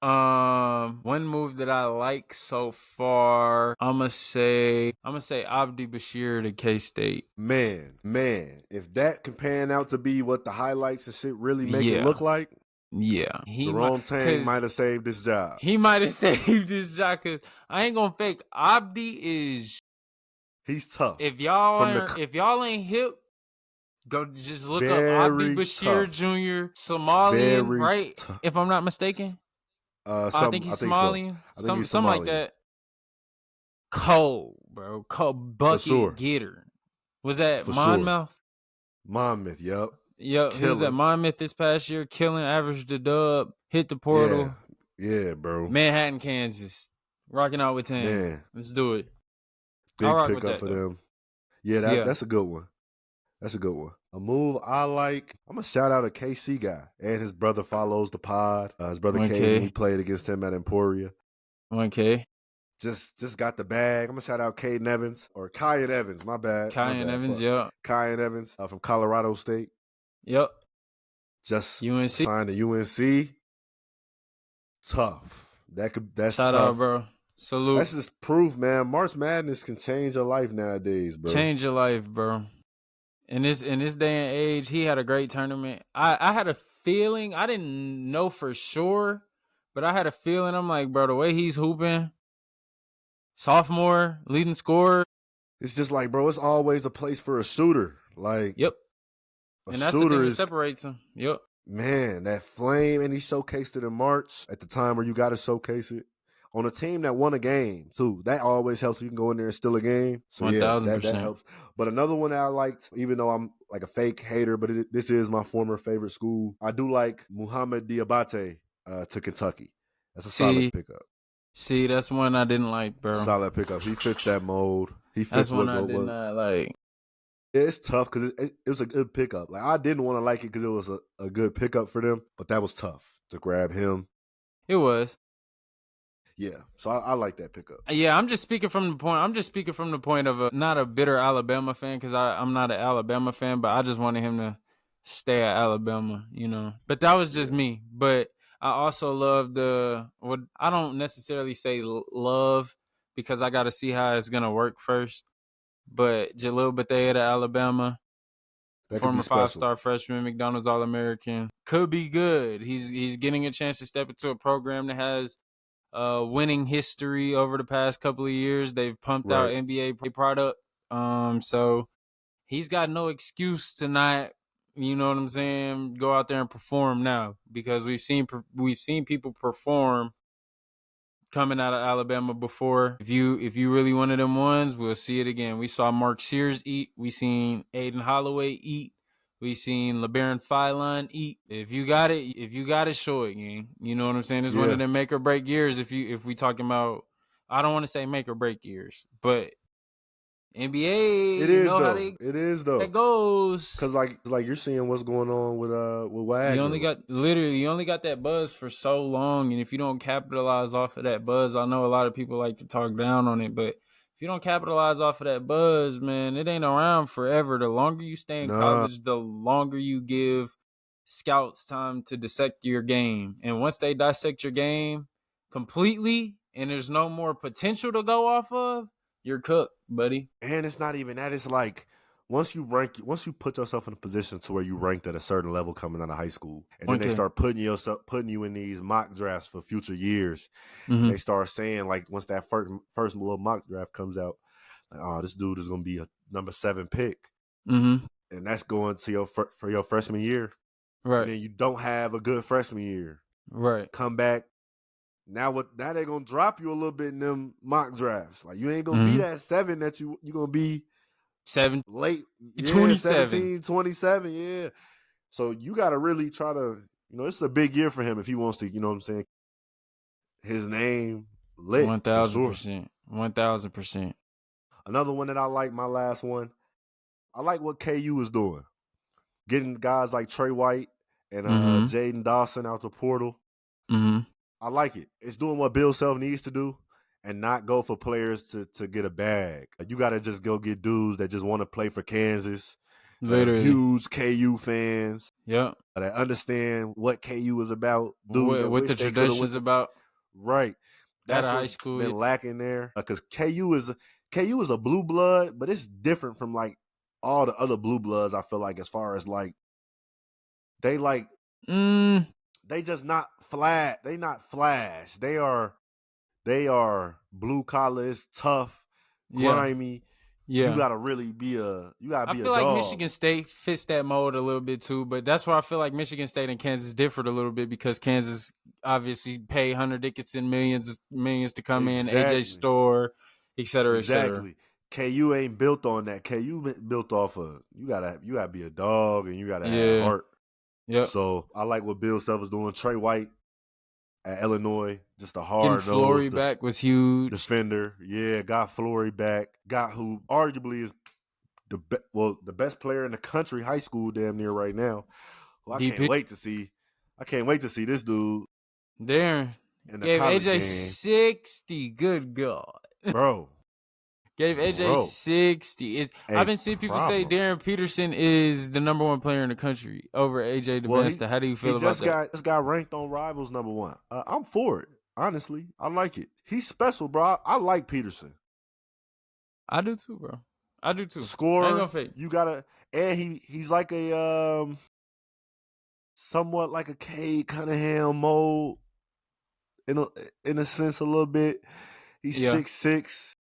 [SPEAKER 2] One move that I like so far, I'm gonna say Abdi Bashir to K-State.
[SPEAKER 1] Man, if that can pan out to be what the highlights and shit really make it look like, Jerome Tang might have saved this job.
[SPEAKER 2] He might have saved this job, because I ain't gonna fake. Abdi he's
[SPEAKER 1] tough.
[SPEAKER 2] If y'all ain't hip, Go just look up Abdi Bashir Jr. Somalian, right? If I'm not mistaken. I think he's Somalian. Something like that. Cold, bro. Cold bucket getter. Was that Monmouth?
[SPEAKER 1] Monmouth, yep.
[SPEAKER 2] Yep, he was at Monmouth this past year, killing, averaged the dub, hit the portal.
[SPEAKER 1] Yeah, bro.
[SPEAKER 2] Manhattan, Kansas. Rocking out with 10. Man. Let's do it.
[SPEAKER 1] Big pickup for them. Yeah, that's a good one. That's a good one. A move I like. I'm going to shout out a KC guy. And his brother follows the pod. His brother Caden, we played against him at Emporia.
[SPEAKER 2] 1K.
[SPEAKER 1] Just got the bag. I'm going to shout out Caden Evans. Or Kyan Evans, my bad.
[SPEAKER 2] Kyan Evans, yep.
[SPEAKER 1] Kyan Evans from Colorado State.
[SPEAKER 2] Yep.
[SPEAKER 1] Just
[SPEAKER 2] UNC.
[SPEAKER 1] Signed to UNC. Tough. That's
[SPEAKER 2] shout
[SPEAKER 1] tough.
[SPEAKER 2] Out, bro. Salute.
[SPEAKER 1] That's just proof, man. March Madness can change your life nowadays, bro.
[SPEAKER 2] Change your life, bro. In this day and age, he had a great tournament. I had a feeling, I didn't know for sure, but I had a feeling. I'm like, bro, the way he's hooping, sophomore, leading scorer.
[SPEAKER 1] It's just like, bro, it's always a place for a shooter. Like,
[SPEAKER 2] yep. And that's the thing that separates him. Yep.
[SPEAKER 1] Man, that flame, and he showcased it in March at the time where you got to showcase it. On a team that won a game, too. That always helps. You can go in there and steal a game. So,
[SPEAKER 2] 1,000%.
[SPEAKER 1] That helps. But another one that I liked, even though I'm like a fake hater, but this is my former favorite school, I do like Muhammad Diabate to Kentucky. That's a solid pickup.
[SPEAKER 2] See, that's one I didn't like, bro.
[SPEAKER 1] Solid pickup. He fits that mold. He fits
[SPEAKER 2] that's one I did not like.
[SPEAKER 1] It's tough because it was a good pickup. Like I didn't want to like it because it was a good pickup for them, but that was tough to grab him.
[SPEAKER 2] It was.
[SPEAKER 1] Yeah, so I like that pickup.
[SPEAKER 2] Yeah, I'm just speaking from the point of not a bitter Alabama fan because I'm not an Alabama fan, but I just wanted him to stay at Alabama, you know. But that was just me. But I also love what I don't necessarily say love because I got to see how it's gonna work first. But Jalil Bethea to Alabama, former 5-star freshman, McDonald's All-American, could be good. He's getting a chance to step into a program that has winning history over the past couple of years. They've pumped out NBA product. So he's got no excuse to not, you know what I'm saying, go out there and perform now because we've seen people perform coming out of Alabama before. If you really one of them ones, we'll see it again. We saw Mark Sears eat. We seen Aiden Holloway eat. We seen LeBaron Philon eat. If you got it, show it, gang. You know what I'm saying? It's one of them make or break years. If we talking about, I don't want to say make or break years, but NBA,
[SPEAKER 1] it is though.
[SPEAKER 2] That goes
[SPEAKER 1] because like you're seeing what's going on with Wagner.
[SPEAKER 2] You only got that buzz for so long, and if you don't capitalize off of that buzz, I know a lot of people like to talk down on it, but if you don't capitalize off of that buzz, man, it ain't around forever. The longer you stay in college, the longer you give scouts time to dissect your game, and once they dissect your game completely, and there's no more potential to go off of, you're cooked, buddy.
[SPEAKER 1] And it's not even that. It's like once you put yourself in a position to where you ranked at a certain level coming out of high school, and then they start putting you in these mock drafts for future years. Mm-hmm. And they start saying, like, once that first little mock draft comes out, like, oh, this dude is going to be a number 7 pick.
[SPEAKER 2] Mm-hmm.
[SPEAKER 1] And that's going to for your freshman year.
[SPEAKER 2] Right.
[SPEAKER 1] And then you don't have a good freshman year.
[SPEAKER 2] Right.
[SPEAKER 1] Come back. Now they're gonna drop you a little bit in them mock drafts. Like you ain't gonna be that 7 that you're gonna be
[SPEAKER 2] 7
[SPEAKER 1] late
[SPEAKER 2] 27.
[SPEAKER 1] 17, 27, yeah. So you gotta really try to, it's a big year for him if he wants to, you know what I'm saying, his name lit.
[SPEAKER 2] 1,000%. 1,000%.
[SPEAKER 1] Another one that I like, my last one, I like what KU is doing. Getting guys like Trey White and Jaden Dawson out the portal.
[SPEAKER 2] Mm-hmm.
[SPEAKER 1] I like it. It's doing what Bill Self needs to do and not go for players to get a bag. You got to just go get dudes that just want to play for Kansas.
[SPEAKER 2] Literally.
[SPEAKER 1] Huge KU fans.
[SPEAKER 2] Yep.
[SPEAKER 1] That understand what KU is about. Dudes
[SPEAKER 2] what the tradition is about.
[SPEAKER 1] Right. That's what's been lacking there. Because KU is a blue blood, but it's different from like all the other blue bloods, I feel like, as far as like they like they just not flat. They not flash. They are blue collar. It's tough, grimy. you gotta really be a
[SPEAKER 2] I feel like
[SPEAKER 1] dog.
[SPEAKER 2] Michigan State fits that mold a little bit too, but that's where I feel like Michigan State and Kansas differed a little bit because Kansas obviously paid Hunter Dickinson millions to come in, AJ Storr, et cetera, et cetera.
[SPEAKER 1] Exactly. KU ain't built on that. KU built off of you gotta be a dog and you gotta have heart.
[SPEAKER 2] Yep.
[SPEAKER 1] So I like what Bill Self was doing. Trey White at Illinois, just a hard
[SPEAKER 2] nosed. Flory back was huge.
[SPEAKER 1] Defender. Yeah, got Flory back. Got who arguably is the best player in the country, high school damn near right now. Well, I can't wait to see this dude.
[SPEAKER 2] Darren gave AJ game. 60. Good God.
[SPEAKER 1] Bro.
[SPEAKER 2] Gave AJ 60. I've been seeing people say Darren Peterson is the number one player in the country over AJ DeBesta. How do you feel about that?
[SPEAKER 1] He just got ranked on Rivals number 1. I'm for it. Honestly, I like it. He's special, bro. I like Peterson.
[SPEAKER 2] I do too, bro. I do too.
[SPEAKER 1] Scorer, you gotta, and he's like a somewhat like a Cade Cunningham mold in a sense a little bit. He's 6'6",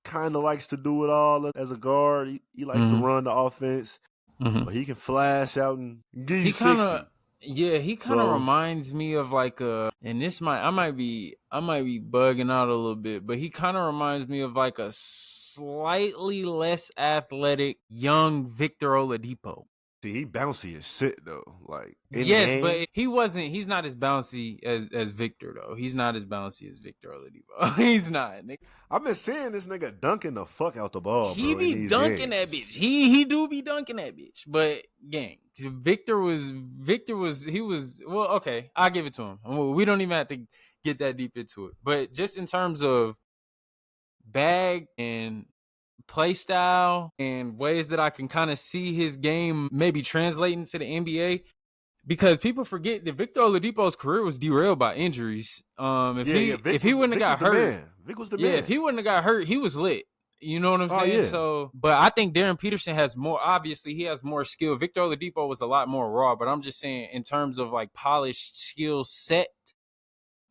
[SPEAKER 1] kind of likes to do it all as a guard. He likes to run the offense, but he can flash out and give you 60.
[SPEAKER 2] Yeah, he kind of reminds me of like and this I might be bugging out a little bit, but he kind of reminds me of like a slightly less athletic young Victor Oladipo.
[SPEAKER 1] See, he bouncy as shit though. Like
[SPEAKER 2] but he's not as bouncy as Victor though. He's not as bouncy as Victor Oladipo. He's not.
[SPEAKER 1] I've been seeing this nigga dunking the fuck out the ball.
[SPEAKER 2] He be dunking that bitch. He do be dunking that bitch. But gang, Victor was well, okay, I'll give it to him. We don't even have to get that deep into it. But just in terms of bag and play style and ways that I can kind of see his game maybe translating to the NBA, because people forget that Victor Oladipo's career was derailed by injuries. If he wouldn't have got hurt,
[SPEAKER 1] Vic was the man.
[SPEAKER 2] If he wouldn't have got hurt, he was lit. You know what I'm saying? So, but I think Darren Peterson has more. Obviously, he has more skill. Victor Oladipo was a lot more raw, but I'm just saying in terms of like polished skill set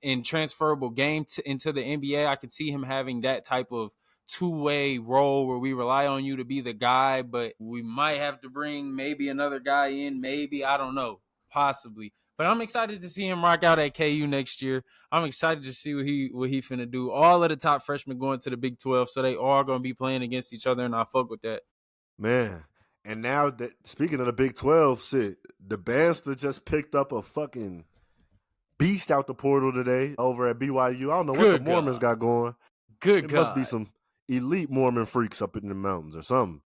[SPEAKER 2] and transferable game into the NBA, I could see him having that type of two-way role where we rely on you to be the guy, but we might have to bring maybe another guy in, maybe, I don't know, possibly. But I'm excited to see him rock out at KU next year. I'm excited to see what he finna do. All of the top freshmen going to the Big 12, so they all going to be playing against each other, and I fuck with that.
[SPEAKER 1] Man, and now, speaking of the Big 12, shit, the Banster just picked up a fucking beast out the portal today over at BYU. I don't know what the Mormons got going.
[SPEAKER 2] It
[SPEAKER 1] must be some elite Mormon freaks up in the mountains or something.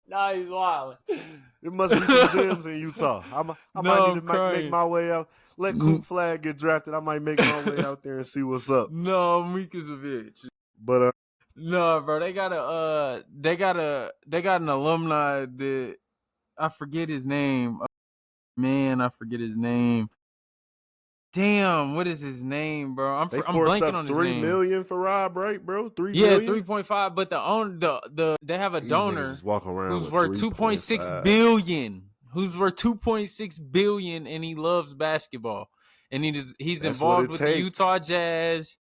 [SPEAKER 2] Nah, he's wild.
[SPEAKER 1] It must be some Zims in Utah. I might need to make my way out. Let Coop Flag get drafted. I might make my way out there and see what's up.
[SPEAKER 2] No, I'm weak as a bitch.
[SPEAKER 1] But
[SPEAKER 2] no, bro, they got an alumni that I forget his name. Man, I forget his name. Damn, what is his name, bro? I'm blanking on his name.
[SPEAKER 1] $3 million for Rob, right, bro? $3 million?
[SPEAKER 2] Yeah, 3.5. But they have a donor who's worth $2.6 billion. Who's worth $2.6 billion, and he loves basketball, and he's involved with the Utah Jazz.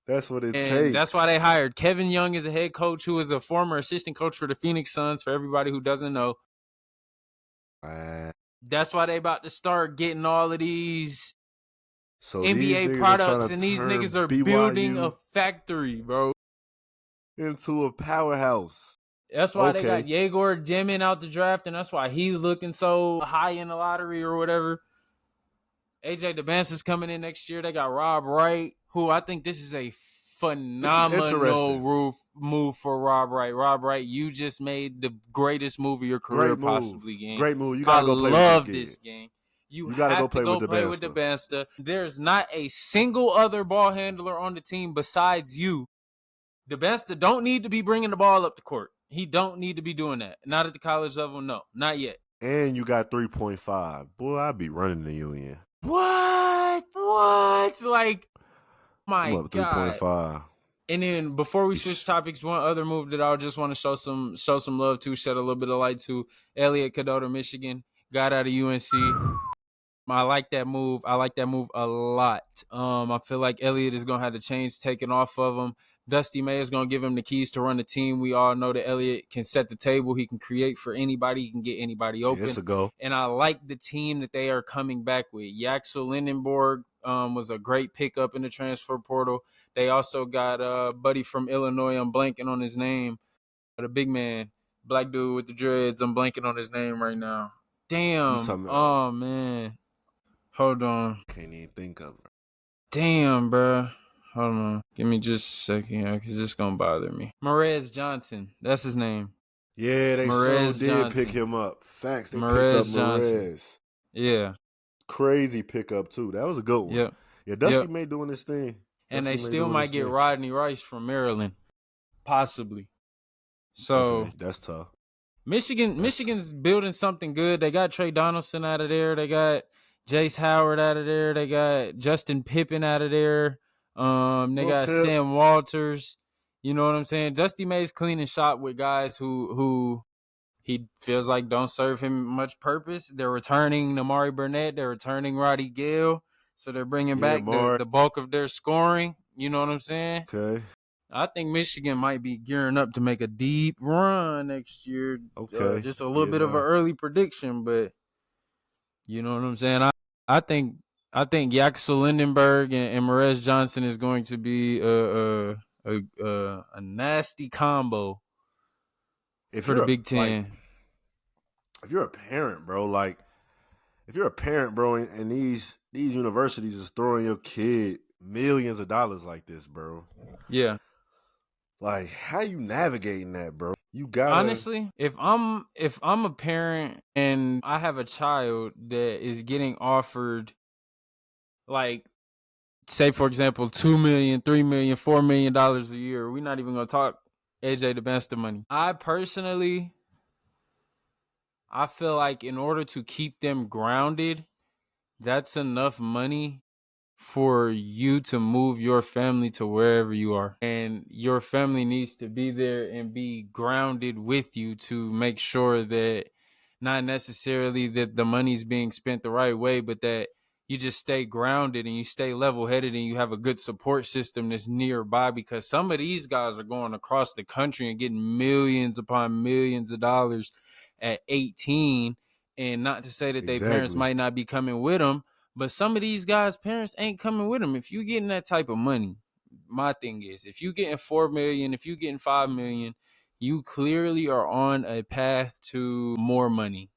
[SPEAKER 1] That's what it takes.
[SPEAKER 2] That's why they hired Kevin Young as a head coach, who is a former assistant coach for the Phoenix Suns. For everybody who doesn't know, that's why they about to start getting all of these. So NBA products, and these niggas are building a factory, bro.
[SPEAKER 1] Into a powerhouse.
[SPEAKER 2] That's why they got Yegor Demin out the draft, and that's why he's looking so high in the lottery or whatever. AJ DeBance's coming in next year. They got Rob Wright, who I think this is a phenomenal move for Rob Wright. Rob Wright, you just made the greatest move of your career possibly, gang.
[SPEAKER 1] Great move. You gotta go play
[SPEAKER 2] with this game.
[SPEAKER 1] You gotta go play with
[SPEAKER 2] the Banster. There's not a single other ball handler on the team besides you. The Banster don't need to be bringing the ball up the court. He don't need to be doing that. Not at the college level, no. Not yet.
[SPEAKER 1] And you got 3.5. Boy, I'd be running the union.
[SPEAKER 2] What? Like, my God.
[SPEAKER 1] 3.5.
[SPEAKER 2] And then before we switch topics, one other move that I just want to show some love to, shed a little bit of light to. Elliot Cadeau, Michigan, got out of UNC. I like that move. I like that move a lot. I feel like Elliott is going to have the chains taken off of him. Dusty May is going to give him the keys to run the team. We all know that Elliott can set the table. He can create for anybody. He can get anybody open.
[SPEAKER 1] It's a go.
[SPEAKER 2] And I like the team that they are coming back with. Yaxel Lindenborg was a great pickup in the transfer portal. They also got a buddy from Illinois. I'm blanking on his name. The big man, black dude with the dreads. I'm blanking on his name right now. Damn. Oh, man. Hold on.
[SPEAKER 1] Can't even think of it.
[SPEAKER 2] Damn, bro. Hold on. Give me just a second here, because it's going to bother me. Marez Johnson. That's his name.
[SPEAKER 1] Yeah, they sure did pick him up. Facts. They picked up Marez.
[SPEAKER 2] Yeah.
[SPEAKER 1] Crazy pickup, too. That was a good one.
[SPEAKER 2] Yep.
[SPEAKER 1] Yeah, Dusty May doing this thing.
[SPEAKER 2] And they still might get Rodney Rice from Maryland. Possibly. So.
[SPEAKER 1] Okay, that's tough.
[SPEAKER 2] Michigan's building something good. They got Trey Donaldson out of there. They got Jace Howard out of there. They got Justin Pippen out of there. They got Sam Walters. You know what I'm saying? Dusty May's cleaning shop with guys who he feels like don't serve him much purpose. They're returning Namari Burnett. They're returning Roddy Gale. So they're bringing back the bulk of their scoring. You know what I'm saying?
[SPEAKER 1] Okay.
[SPEAKER 2] I think Michigan might be gearing up to make a deep run next year.
[SPEAKER 1] Okay.
[SPEAKER 2] Just a little bit of an early prediction, but you know what I'm saying? I think Yaxel Lindenberg and Marez Johnson is going to be a nasty combo for the Big Ten.
[SPEAKER 1] If you're a parent, bro, and these universities is throwing your kid millions of dollars like this, bro.
[SPEAKER 2] Yeah.
[SPEAKER 1] Like, how you navigating that, bro? You got
[SPEAKER 2] honestly, if I'm a parent and I have a child that is getting offered, like, say for example, $2 million, $3 million, $4 million a year, we're not even gonna talk AJ DeBesta money. I feel like in order to keep them grounded, that's enough money for you to move your family to wherever you are. And your family needs to be there and be grounded with you to make sure that not necessarily that the money's being spent the right way, but that you just stay grounded and you stay level-headed and you have a good support system that's nearby, because some of these guys are going across the country and getting millions upon millions of dollars at 18. And not to say that their parents might not be coming with them, but some of these guys' parents ain't coming with them. If you're getting that type of money, my thing is, if you're getting $4 million, if you're getting $5 million, you clearly are on a path to more money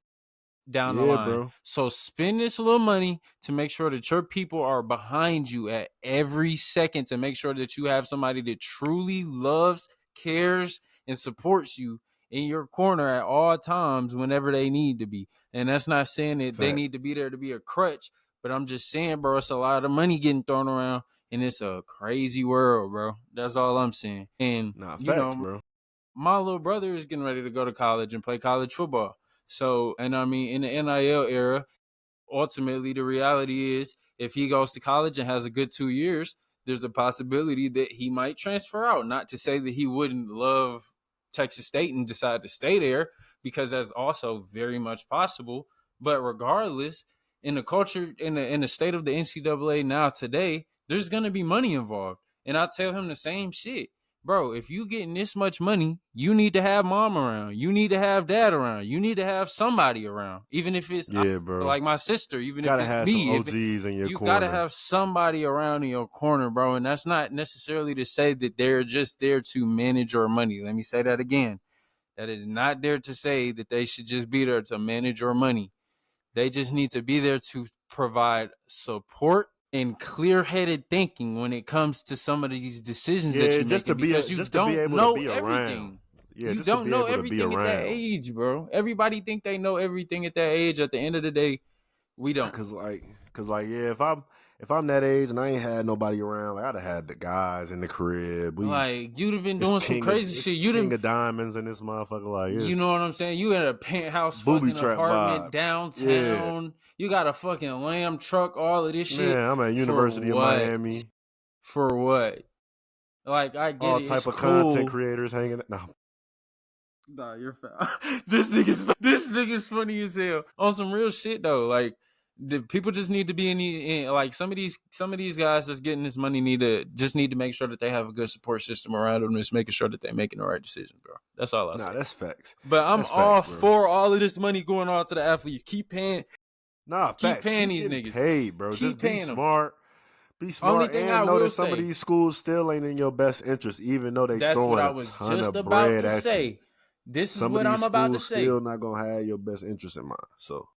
[SPEAKER 2] down the line. Bro. So spend this little money to make sure that your people are behind you at every second, to make sure that you have somebody that truly loves, cares, and supports you in your corner at all times whenever they need to be. And that's not saying that they need to be there to be a crutch, but I'm just saying, bro, it's a lot of money getting thrown around, and it's a crazy world, bro. That's all I'm saying. And,
[SPEAKER 1] bro.
[SPEAKER 2] My little brother is getting ready to go to college and play college football. So, and I mean, in the NIL era, ultimately the reality is if he goes to college and has a good 2 years, there's a possibility that he might transfer out. Not to say that he wouldn't love Texas State and decide to stay there, because that's also very much possible. But regardless, in the culture, in the state of the NCAA now today, there's going to be money involved. And I tell him the same shit. Bro, if you getting this much money, you need to have mom around. You need to have dad around. You need to have somebody around. Even if it's like my sister, even if it's me.
[SPEAKER 1] Some OGs in your
[SPEAKER 2] you
[SPEAKER 1] corner.
[SPEAKER 2] You got to have somebody around in your corner, bro. And that's not necessarily to say that they're just there to manage your money. Let me say that again. That is not there to say that they should just be there to manage your money. They just need to be there to provide support and clear-headed thinking when it comes to some of these decisions that you're making, because you don't know everything. Yeah, you don't know everything at that age, bro. Everybody think they know everything at that age. At the end of the day, we don't.
[SPEAKER 1] Cause yeah, if I'm that age and I ain't had nobody around, like I'd have had the guys in the crib.
[SPEAKER 2] You'd have been doing some crazy shit. You
[SPEAKER 1] king of diamonds in this motherfucker. Like,
[SPEAKER 2] you know what I'm saying? You in a penthouse fucking apartment downtown. Yeah. You got a fucking lamb truck, all of this shit.
[SPEAKER 1] Yeah, I'm at University of Miami.
[SPEAKER 2] For what? Like, I get
[SPEAKER 1] all
[SPEAKER 2] it.
[SPEAKER 1] type of content creators hanging.
[SPEAKER 2] Nah, you're this nigga's funny as hell. On some real shit though, like The people just need to be in like some of these guys that's getting this money need to make sure that they have a good support system around them, just making sure that they're making the right decision, bro. That's all I say.
[SPEAKER 1] Nah, that's facts.
[SPEAKER 2] But I'm all for all of this money going on to the athletes. Keep paying.
[SPEAKER 1] Nah,
[SPEAKER 2] keep paying
[SPEAKER 1] these
[SPEAKER 2] niggas.
[SPEAKER 1] Paid, bro.
[SPEAKER 2] Keep
[SPEAKER 1] just be smart. Be smart.
[SPEAKER 2] Only thing
[SPEAKER 1] and
[SPEAKER 2] I
[SPEAKER 1] know
[SPEAKER 2] will
[SPEAKER 1] that some of these schools still ain't in your best interest, even though they throwing a ton of bread at you.
[SPEAKER 2] This is what I'm about to say.
[SPEAKER 1] Still not gonna have your best interest in mind. So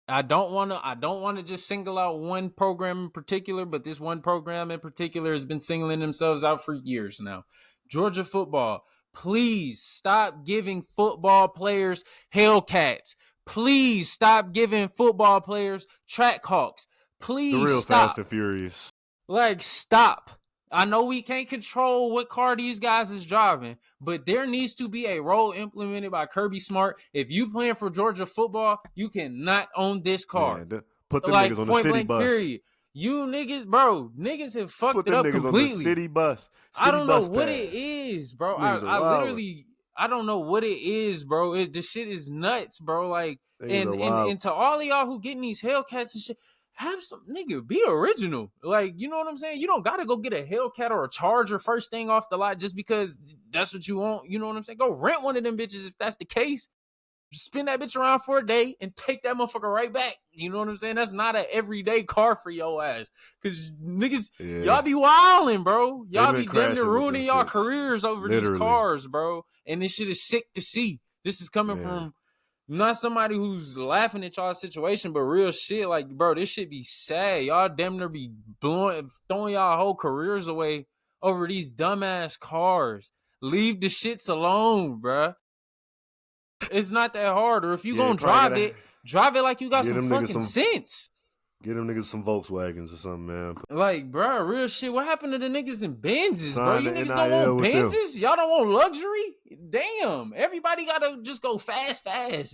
[SPEAKER 2] I don't want to just single out one program in particular, but this one program in particular has been singling themselves out for years now. Georgia football, please stop giving football players Hellcats. Please stop giving football players track hawks. Please
[SPEAKER 1] the real
[SPEAKER 2] stop.
[SPEAKER 1] Fast and Furious.
[SPEAKER 2] Like, stop. I know we can't control what car these guys is driving, but there needs to be a role implemented by Kirby Smart. If you playing for Georgia football, you cannot own this car.
[SPEAKER 1] Man, put them niggas on the city bus. Period.
[SPEAKER 2] You niggas have fucked it up completely. Put them niggas on the
[SPEAKER 1] city bus.
[SPEAKER 2] I don't know what it is, bro. I literally, I don't know what it is, bro. This shit is nuts, bro. Like, and to all of y'all who getting these Hellcats and shit, have some nigga, be original. Like, you know what I'm saying? You don't gotta go get a Hellcat or a Charger first thing off the lot just because that's what you want. You know what I'm saying? Go rent one of them bitches if that's the case. Spin that bitch around for a day and take that motherfucker right back. You know what I'm saying? That's not an everyday car for your ass. Cause niggas, y'all be wilding, bro. Y'all be damn near ruining y'all careers over these cars, bro. And this shit is sick to see. This is coming from not somebody who's laughing at y'all situation, but real shit. Like, bro, this shit be sad. Y'all damn near be throwing y'all whole careers away over these dumbass cars. Leave the shits alone, bro. It's not that hard. Or if you gonna drive it like you got some fucking sense.
[SPEAKER 1] Get them niggas some Volkswagens or something, man.
[SPEAKER 2] Like, bro, real shit. What happened to the niggas in Benzes, bro? You niggas don't want Benzes? Y'all don't want luxury? Damn. Everybody gotta just go fast,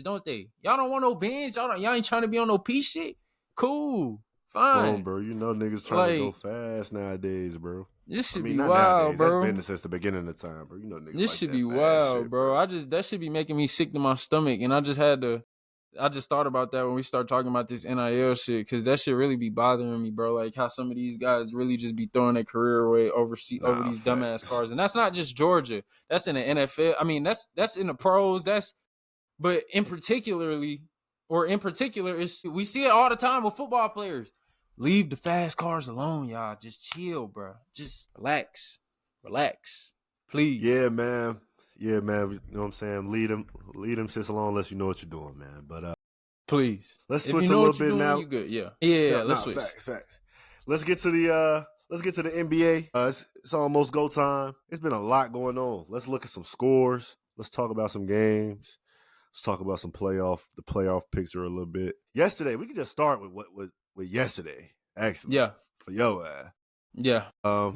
[SPEAKER 2] don't they? Y'all don't want no Benz? Y'all ain't trying to be on no P shit? Cool. Fine.
[SPEAKER 1] Bro, you know niggas trying to go fast nowadays, bro.
[SPEAKER 2] This should be wild, bro.
[SPEAKER 1] That's been since the beginning of time, bro. You know niggas
[SPEAKER 2] this should be wild, shit, bro. That should be making me sick to my stomach, and I just thought about that when we start talking about this NIL shit, because that shit really be bothering me, bro. Like how some of these guys really just be throwing their career away over these dumbass cars, and that's not just Georgia. That's in the NFL. I mean, that's in the pros. But in particular, we see it all the time with football players. Leave the fast cars alone, y'all. Just chill, bro. Just relax, please.
[SPEAKER 1] Yeah, man. You know what I'm saying? Lead them sis alone unless you know what you're doing, man. But
[SPEAKER 2] please,
[SPEAKER 1] let's switch a little bit now.
[SPEAKER 2] You good? Yeah. Let's switch.
[SPEAKER 1] Facts. Let's get to the NBA. It's almost go time. It's been a lot going on. Let's look at some scores. Let's talk about some games. Let's talk about the playoff picture a little bit. Yesterday, we could just start with yesterday, actually.
[SPEAKER 2] Yeah.
[SPEAKER 1] For your ass.
[SPEAKER 2] Yeah.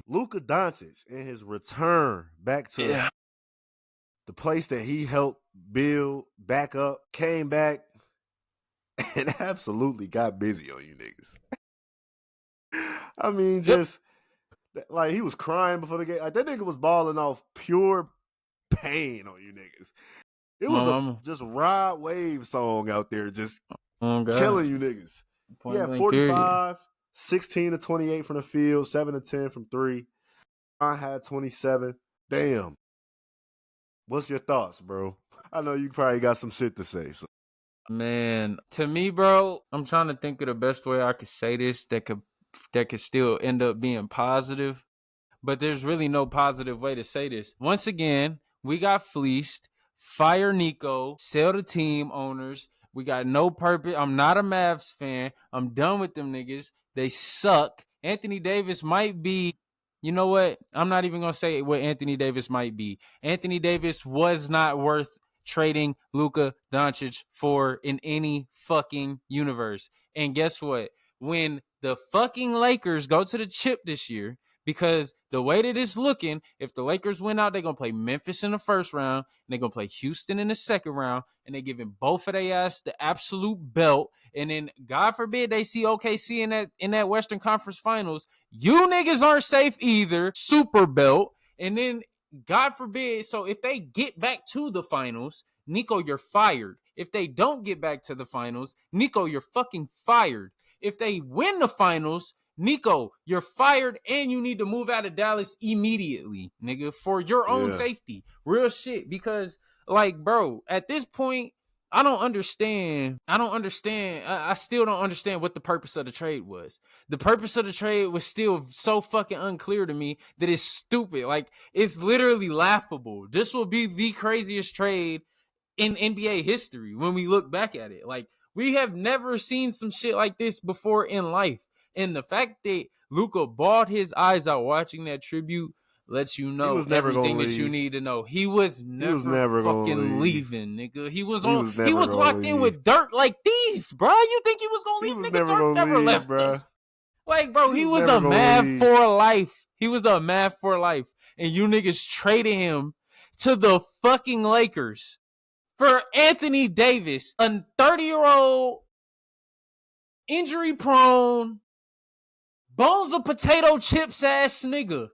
[SPEAKER 1] Luka Doncic in his return back to the place that he helped build back up, came back, and absolutely got busy on you niggas. I mean, just like he was crying before the game. Like that nigga was balling off pure pain on you niggas. It was a just Rod Wave song out there, just killing you niggas. Yeah, 45, 16 to 28 from the field, 7 to 10 from 3. I had 27. Damn. What's your thoughts, bro? I know you probably got some shit to say. So.
[SPEAKER 2] Man, to me, bro, I'm trying to think of the best way I could say this that could still end up being positive. But there's really no positive way to say this. Once again, we got fleeced. Fire Nico. Sell the team owners. We got no purpose. I'm not a Mavs fan. I'm done with them niggas. They suck. Anthony Davis might be, you know what? I'm not even going to say what Anthony Davis might be. Anthony Davis was not worth trading Luka Doncic for in any fucking universe. And guess what? When the fucking Lakers go to the chip this year, because the way that it's looking, if the Lakers win out, they're going to play Memphis in the first round, and they're going to play Houston in the second round, and they're giving both of their ass the absolute belt. And then, God forbid, they see OKC in that Western Conference Finals. You niggas aren't safe either. Super belt. And then, God forbid, so if they get back to the finals, Nico, you're fired. If they don't get back to the finals, Nico, you're fucking fired. If they win the finals, Nico, you're fired and you need to move out of Dallas immediately, nigga, for your own safety. Real shit. Because, like, bro, at this point, I don't understand. I still don't understand what the purpose of the trade was. The purpose of the trade was still so fucking unclear to me that it's stupid. Like, it's literally laughable. This will be the craziest trade in NBA history when we look back at it. Like, we have never seen some shit like this before in life. And the fact that Luka bawled his eyes out watching that tribute lets you know everything that you need to know. He was never fucking leaving, nigga. He was locked in with Dirk like these, bro. You think he was gonna leave? Nigga, Dirk never left us. Like, bro, he was a Mav for life. He was a Mav for life. And you niggas traded him to the fucking Lakers for Anthony Davis, a 30-year-old, injury-prone, bones of potato chips ass nigga.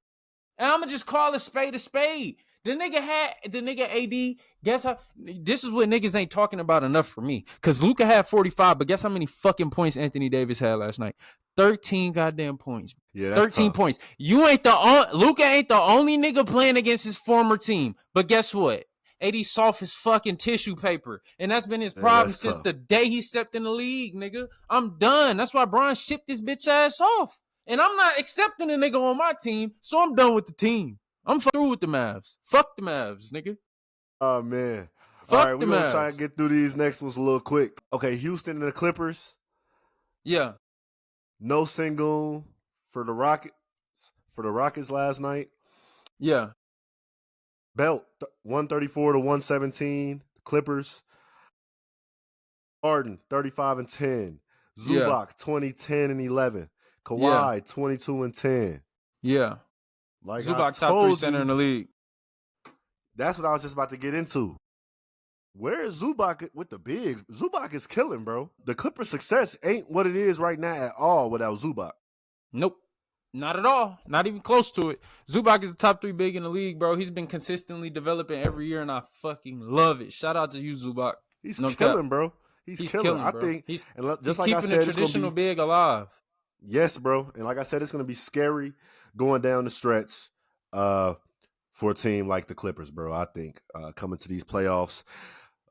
[SPEAKER 2] And I'm going to just call a spade a spade. The nigga AD, guess how, this is what niggas ain't talking about enough for me. Because Luka had 45, but guess how many fucking points Anthony Davis had last night? 13 goddamn points.
[SPEAKER 1] Yeah, that's
[SPEAKER 2] 13
[SPEAKER 1] tough.
[SPEAKER 2] Points. Luka ain't the only nigga playing against his former team. But guess what? AD soft as fucking tissue paper. And that's been his problem since the day he stepped in the league, nigga. I'm done. That's why Bron shipped his bitch ass off. And I'm not accepting a nigga on my team, so I'm done with the team. I'm through with the Mavs. Fuck the Mavs, nigga.
[SPEAKER 1] Oh, man.
[SPEAKER 2] Fuck
[SPEAKER 1] all right, we're
[SPEAKER 2] going
[SPEAKER 1] to try and get through these next ones a little quick. Okay, Houston and the Clippers.
[SPEAKER 2] Yeah.
[SPEAKER 1] No Sengun for the Rockets last night.
[SPEAKER 2] Yeah.
[SPEAKER 1] Belt 134 to 117. Clippers. Harden 35 and 10. Zubac 20, 10 and 11. Kawhi 22 and 10.
[SPEAKER 2] Yeah.
[SPEAKER 1] Like
[SPEAKER 2] Zubac top 3 center in the league.
[SPEAKER 1] That's what I was just about to get into. Where is Zubac with the bigs? Zubac is killing, bro. The Clippers' success ain't what it is right now at all without Zubac.
[SPEAKER 2] Nope. Not at all. Not even close to it. Zubac is the top 3 big in the league, bro. He's been consistently developing every year, and I fucking love it. Shout out to you, Zubac.
[SPEAKER 1] He's killing, bro. He's killing. I think
[SPEAKER 2] he's
[SPEAKER 1] just like
[SPEAKER 2] keeping
[SPEAKER 1] I said,
[SPEAKER 2] the traditional big alive.
[SPEAKER 1] Yes, bro. And like I said, it's going to be scary going down the stretch for a team like the Clippers, bro. I think coming to these playoffs.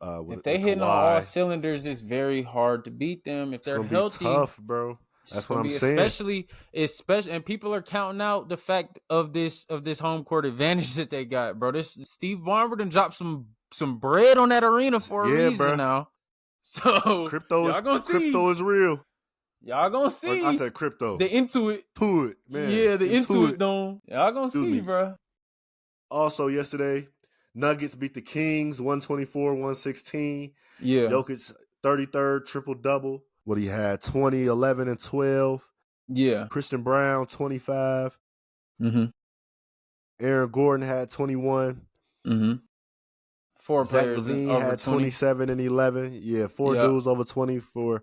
[SPEAKER 2] If they hitting on all cylinders, it's very hard to beat them. If they're healthy,
[SPEAKER 1] tough, bro. That's what I'm saying.
[SPEAKER 2] Especially, and people are counting out the fact of this home court advantage that they got, bro. This Steve Ballmer done dropped some bread on that arena for a reason, bro. Now. So
[SPEAKER 1] crypto is real.
[SPEAKER 2] Y'all gonna see.
[SPEAKER 1] I said crypto.
[SPEAKER 2] The Intuit.
[SPEAKER 1] Intuit, man.
[SPEAKER 2] Yeah, the Intuit dome. Y'all gonna see, bro.
[SPEAKER 1] Also, yesterday, Nuggets beat the Kings 124-116.
[SPEAKER 2] Yeah.
[SPEAKER 1] Jokic 33rd triple-double. What he had, 20, 11, and 12.
[SPEAKER 2] Yeah.
[SPEAKER 1] Christian Brown, 25.
[SPEAKER 2] Mm-hmm.
[SPEAKER 1] Aaron Gordon had 21.
[SPEAKER 2] Mm-hmm. 4
[SPEAKER 1] Zach
[SPEAKER 2] players
[SPEAKER 1] Levine
[SPEAKER 2] over
[SPEAKER 1] had
[SPEAKER 2] 20.
[SPEAKER 1] 27 and 11. Yeah, 4 dudes over 20 for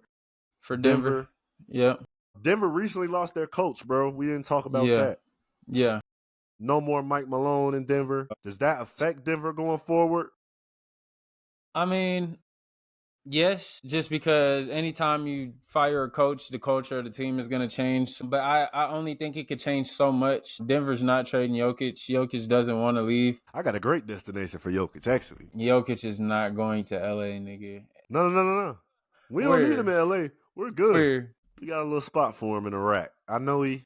[SPEAKER 2] Denver. Yeah.
[SPEAKER 1] Denver recently lost their coach, bro. We didn't talk about that.
[SPEAKER 2] Yeah.
[SPEAKER 1] No more Mike Malone in Denver. Does that affect Denver going forward?
[SPEAKER 2] I mean, yes, just because anytime you fire a coach, the culture of the team is going to change. But I only think it could change so much. Denver's not trading Jokic. Jokic doesn't want to leave.
[SPEAKER 1] I got a great destination for Jokic, actually.
[SPEAKER 2] Jokic is not going to L.A., nigga.
[SPEAKER 1] No. We don't need him in L.A. We're good.
[SPEAKER 2] Where?
[SPEAKER 1] We got a little spot for him in Iraq. I know he.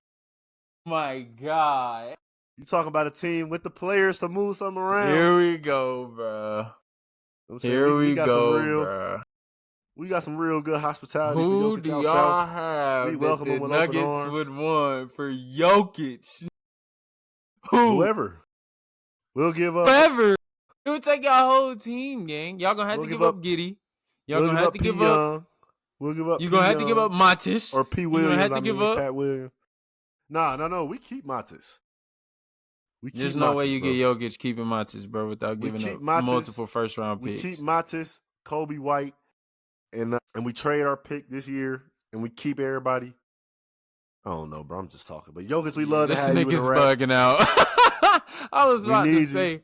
[SPEAKER 2] My God.
[SPEAKER 1] You talking about a team with the players to move something around?
[SPEAKER 2] Here we go, bro. Here we go, bro.
[SPEAKER 1] We got some real good hospitality for
[SPEAKER 2] Who
[SPEAKER 1] Jokic
[SPEAKER 2] do
[SPEAKER 1] out
[SPEAKER 2] y'all
[SPEAKER 1] south.
[SPEAKER 2] have
[SPEAKER 1] We welcome him with
[SPEAKER 2] Nuggets
[SPEAKER 1] open arms.
[SPEAKER 2] would want for Jokic? Who?
[SPEAKER 1] Whoever. We'll give up.
[SPEAKER 2] Whoever. It would take our whole team, gang. Y'all gonna have to give up Giddey. Y'all gonna have to give up.
[SPEAKER 1] We'll give up.
[SPEAKER 2] You're gonna have to give up Matis.
[SPEAKER 1] Or P. Williams.
[SPEAKER 2] You're gonna have to give up
[SPEAKER 1] Pat Williams. No. We keep Matis.
[SPEAKER 2] There's no way you get Jokic keeping Matis, bro, without giving up multiple first-round picks.
[SPEAKER 1] We keep Matis, Kobe White, and we trade our pick this year, and we keep everybody. I don't know, bro. I'm just talking. But Jokic, we love to have you in the rack.
[SPEAKER 2] This nigga's bugging out. I was about to say.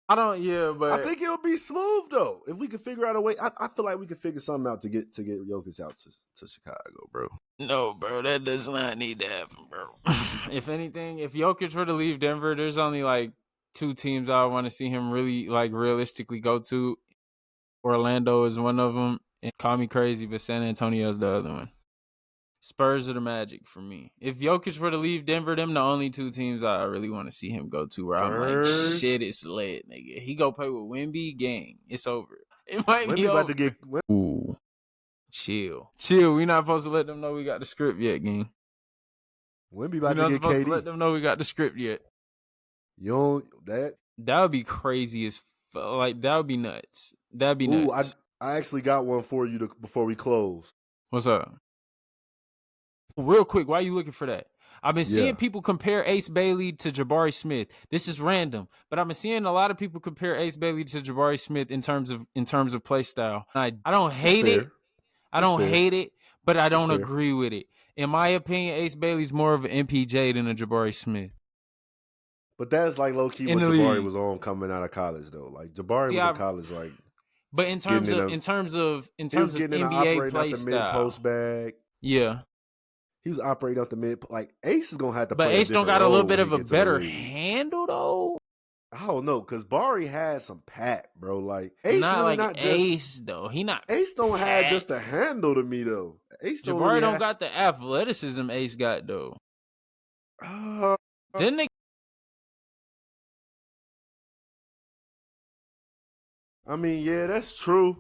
[SPEAKER 2] I don't. Yeah, but
[SPEAKER 1] I think it'll be smooth though if we could figure out a way. I feel like we could figure something out to get Jokic out to Chicago, bro.
[SPEAKER 2] No, bro, that does not need to happen, bro. If anything, if Jokic were to leave Denver, there's only like 2 teams I want to see him really like realistically go to. Orlando is one of them. And call me crazy, but San Antonio is the other one. Spurs are the Magic for me. If Jokic were to leave Denver, them the only 2 teams I really want to see him go to. Where I'm like, shit, it's lit, nigga. He go play with Wemby, gang. It's over. It might be over.
[SPEAKER 1] About to get.
[SPEAKER 2] Ooh, chill. We not supposed to let them know we got the script yet, gang.
[SPEAKER 1] Wemby about to get KD.
[SPEAKER 2] To let them know we got the script yet.
[SPEAKER 1] You don't that?
[SPEAKER 2] That would be crazy as like that would be nuts. That'd be nuts.
[SPEAKER 1] I actually got one for you before we close.
[SPEAKER 2] What's up? Real quick, why are you looking for that? I've been seeing people compare Ace Bailey to Jabari Smith. This is random, but I've been seeing a lot of people compare Ace Bailey to Jabari Smith in terms of play style. I don't hate it. I don't hate it, but I don't agree with it. In my opinion, Ace Bailey's more of an MPJ than a Jabari Smith.
[SPEAKER 1] But that's like low key what Jabari was on coming out of college though. Like Jabari was in college, like.
[SPEAKER 2] But in terms of NBA play style,
[SPEAKER 1] post bag.
[SPEAKER 2] Yeah.
[SPEAKER 1] He was operating out the mid. Like Ace is gonna have to.
[SPEAKER 2] But
[SPEAKER 1] play
[SPEAKER 2] Ace don't got a little bit of a better handle though.
[SPEAKER 1] I don't know, cause Bari had some pat, bro. Like Ace,
[SPEAKER 2] not
[SPEAKER 1] not just
[SPEAKER 2] Ace though. He not.
[SPEAKER 1] Ace don't have just a handle to me though. Ace
[SPEAKER 2] Jabari don't got the athleticism Ace got though. Didn't they?
[SPEAKER 1] I mean, yeah, that's true.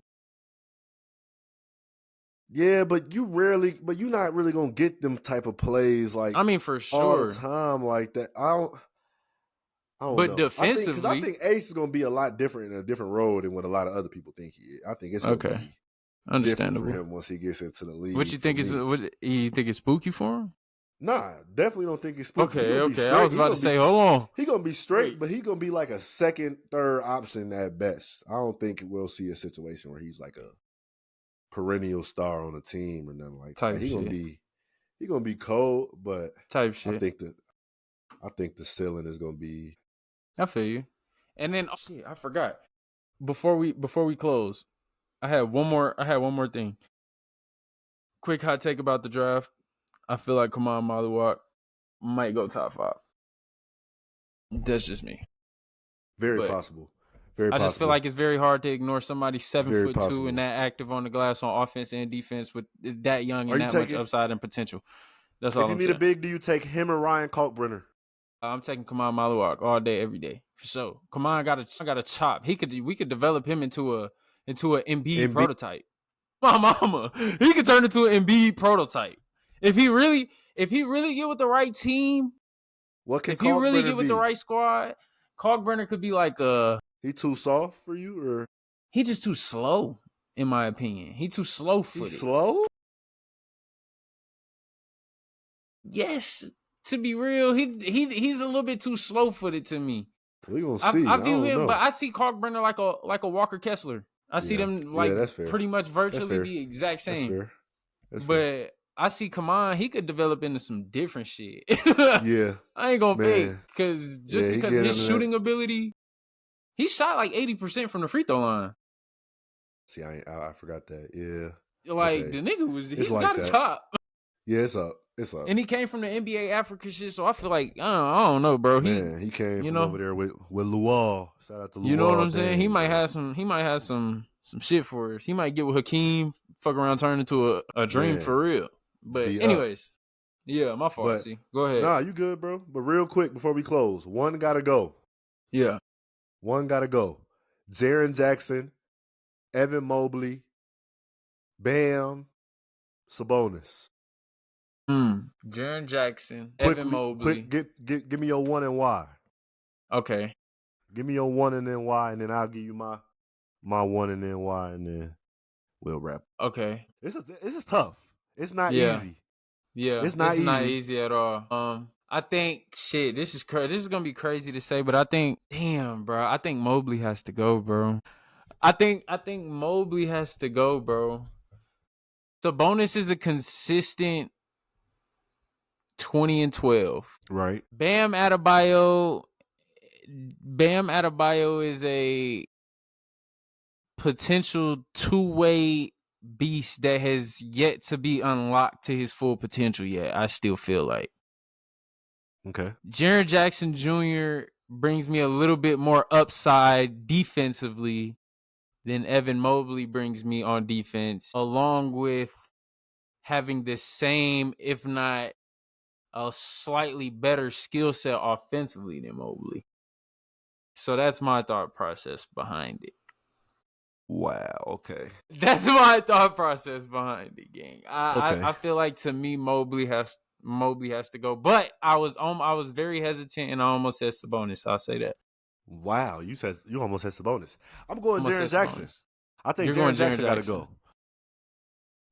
[SPEAKER 1] Yeah, but you're not really gonna get them type of plays like.
[SPEAKER 2] I mean, for sure,
[SPEAKER 1] all the time like that. I don't
[SPEAKER 2] but
[SPEAKER 1] know.
[SPEAKER 2] Defensively,
[SPEAKER 1] I think Ace is gonna be a lot different in a different role than what a lot of other people think he is. I think it's gonna be
[SPEAKER 2] understandable
[SPEAKER 1] for him once he gets into the league.
[SPEAKER 2] What you think is? What you think is spooky for him?
[SPEAKER 1] Nah, definitely don't think it's spooky.
[SPEAKER 2] Okay. I was about to say, hold on.
[SPEAKER 1] He gonna be straight, but he gonna be like a second, third option at best. I don't think we'll see a situation where he's like a perennial star on a team or nothing like that. He gonna be cold, but
[SPEAKER 2] type shit.
[SPEAKER 1] I think the ceiling is gonna be.
[SPEAKER 2] I feel you. And then I forgot. Before we close, I had one more thing. Quick hot take about the draft. I feel like Kamal Maluwak might go top 5. That's just me.
[SPEAKER 1] Very possible.
[SPEAKER 2] I just feel like it's very hard to ignore somebody 7'2" and that active on the glass on offense and defense with that young and that much upside and potential. That's all.
[SPEAKER 1] If you need a big, do you take him or Ryan Kalkbrenner?
[SPEAKER 2] I'm taking Kamal Maluwak all day, every day for sure. Kamal got a chop. We could develop him into a Embiid prototype. My mama, he could turn into an Embiid prototype. If he really get with the right team, with the right squad, Kalkbrenner could be like
[SPEAKER 1] he too soft for you, or
[SPEAKER 2] he just too slow, in my opinion. He too slow-footed.
[SPEAKER 1] He's slow?
[SPEAKER 2] Yes, to be real, he's a little bit too slow-footed to me.
[SPEAKER 1] We gonna see.
[SPEAKER 2] I view him, but I see Kalkbrenner like a Walker Kessler. I see them like pretty much virtually the exact same. That's fair. I see Kaman, he could develop into some different shit.
[SPEAKER 1] Yeah.
[SPEAKER 2] I ain't gonna fake, because his shooting ability, he shot like 80% from the free throw line.
[SPEAKER 1] See, I forgot that. Yeah.
[SPEAKER 2] Like, the nigga he's like got a top.
[SPEAKER 1] Yeah, it's up. And
[SPEAKER 2] he came from the NBA Africa shit, so I feel like, I don't know, bro.
[SPEAKER 1] He came from over there with Luol. Shout out to Luol.
[SPEAKER 2] You know what I'm saying? He might have some shit for us. He might get with Hakeem, fuck around, turn into a dream for real. But anyways, my fault. See, go ahead.
[SPEAKER 1] Nah, you good, bro. But real quick before we close, one gotta go.
[SPEAKER 2] Yeah,
[SPEAKER 1] one gotta go. Jaren Jackson, Evan Mobley, Bam, Sabonis.
[SPEAKER 2] Jaren Jackson, Evan Mobley.
[SPEAKER 1] Give me your one and why.
[SPEAKER 2] Okay.
[SPEAKER 1] Give me your one and then why, and then I'll give you my one and then why, and then we'll wrap.
[SPEAKER 2] Okay.
[SPEAKER 1] This is tough. It's not easy.
[SPEAKER 2] Yeah, it's not easy at all. I think this is crazy. This is gonna be crazy to say, but I think, damn, bro, I think Mobley has to go, bro. I think Mobley has to go, bro. Sabonis is a consistent 20 and 12.
[SPEAKER 1] Right.
[SPEAKER 2] Bam Adebayo, Bam Adebayo is a potential two-way beast that has yet to be unlocked to his full potential yet, I still feel like.
[SPEAKER 1] Okay.
[SPEAKER 2] Jaren Jackson Jr. brings me a little bit more upside defensively than Evan Mobley brings me on defense, along with having the same, if not a slightly better skill set offensively than Mobley. So that's my thought process behind it.
[SPEAKER 1] Wow. Okay.
[SPEAKER 2] That's my thought process behind it, gang.
[SPEAKER 1] Okay.
[SPEAKER 2] I feel like, to me, Mobley has to go, but I was very hesitant and I almost said Sabonis. I'll say that.
[SPEAKER 1] Wow, you almost said Sabonis. I'm going Jaren Jackson. I think Jaren Jackson got to go.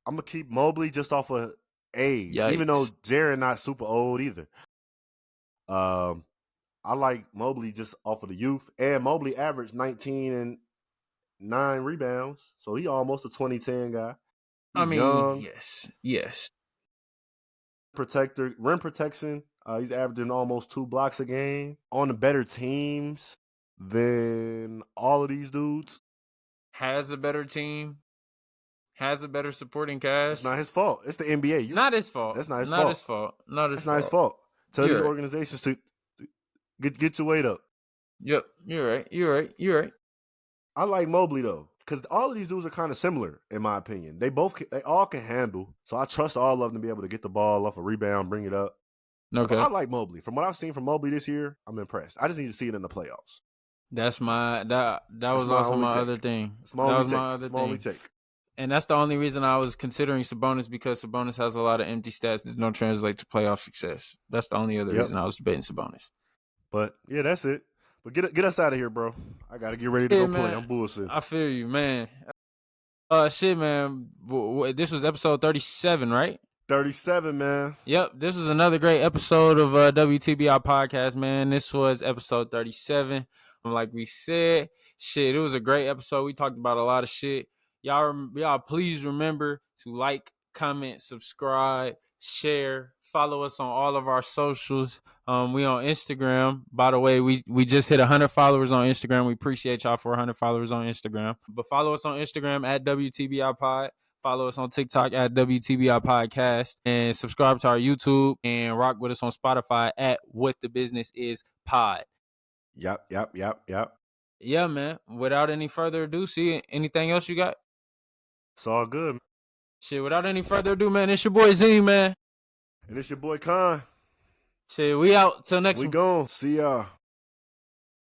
[SPEAKER 1] I'm gonna keep Mobley just off of age, even though Jaren not super old either. I like Mobley just off of the youth, and Mobley averaged 19 and 9 rebounds, so he almost a 2010 guy. He's young.
[SPEAKER 2] Yes.
[SPEAKER 1] Rim protection. He's averaging almost 2 blocks a game on the better teams than all of these dudes.
[SPEAKER 2] Has a better team. Has a better supporting cast.
[SPEAKER 1] It's not his fault. It's the NBA.
[SPEAKER 2] Not his fault.
[SPEAKER 1] That's not his
[SPEAKER 2] fault.
[SPEAKER 1] That's not his fault. Tell these organizations to get your weight up.
[SPEAKER 2] Yep, you're right.
[SPEAKER 1] I like Mobley though, because all of these dudes are kind of similar in my opinion. They all can handle, so I trust all of them to be able to get the ball off a rebound, bring it up.
[SPEAKER 2] Okay.
[SPEAKER 1] But I like Mobley. From what I've seen from Mobley this year, I'm impressed. I just need to see it in the playoffs.
[SPEAKER 2] That was also my other thing. That was my other thing. And that's the only reason I was considering Sabonis, because Sabonis has a lot of empty stats that don't translate to playoff success. That's the only other reason I was debating Sabonis.
[SPEAKER 1] But yeah, that's it. But get us out of here, bro. I gotta get ready to go play. I'm bullshit.
[SPEAKER 2] I feel you, man. Shit, man. This was episode 37, right?
[SPEAKER 1] 37, man.
[SPEAKER 2] Yep, this was another great episode of WTBI podcast, man. This was episode 37. Like we said, shit, it was a great episode. We talked about a lot of shit. Y'all please remember to like, comment, subscribe, share, follow us on all of our socials. We on Instagram. By the way, we just hit 100 followers on Instagram. We appreciate y'all for 100 followers on Instagram. But follow us on Instagram at WTBI Pod. Follow us on TikTok at WTBI Podcast, and subscribe to our YouTube and rock with us on Spotify at What the Business Is Pod.
[SPEAKER 1] Yep.
[SPEAKER 2] Yeah, man. Without any further ado, anything else you got?
[SPEAKER 1] It's all good.
[SPEAKER 2] Shit, without any further ado, man, it's your boy Z, man.
[SPEAKER 1] And it's your boy Khan.
[SPEAKER 2] Shit, we out. Till next week.
[SPEAKER 1] We gone. See y'all.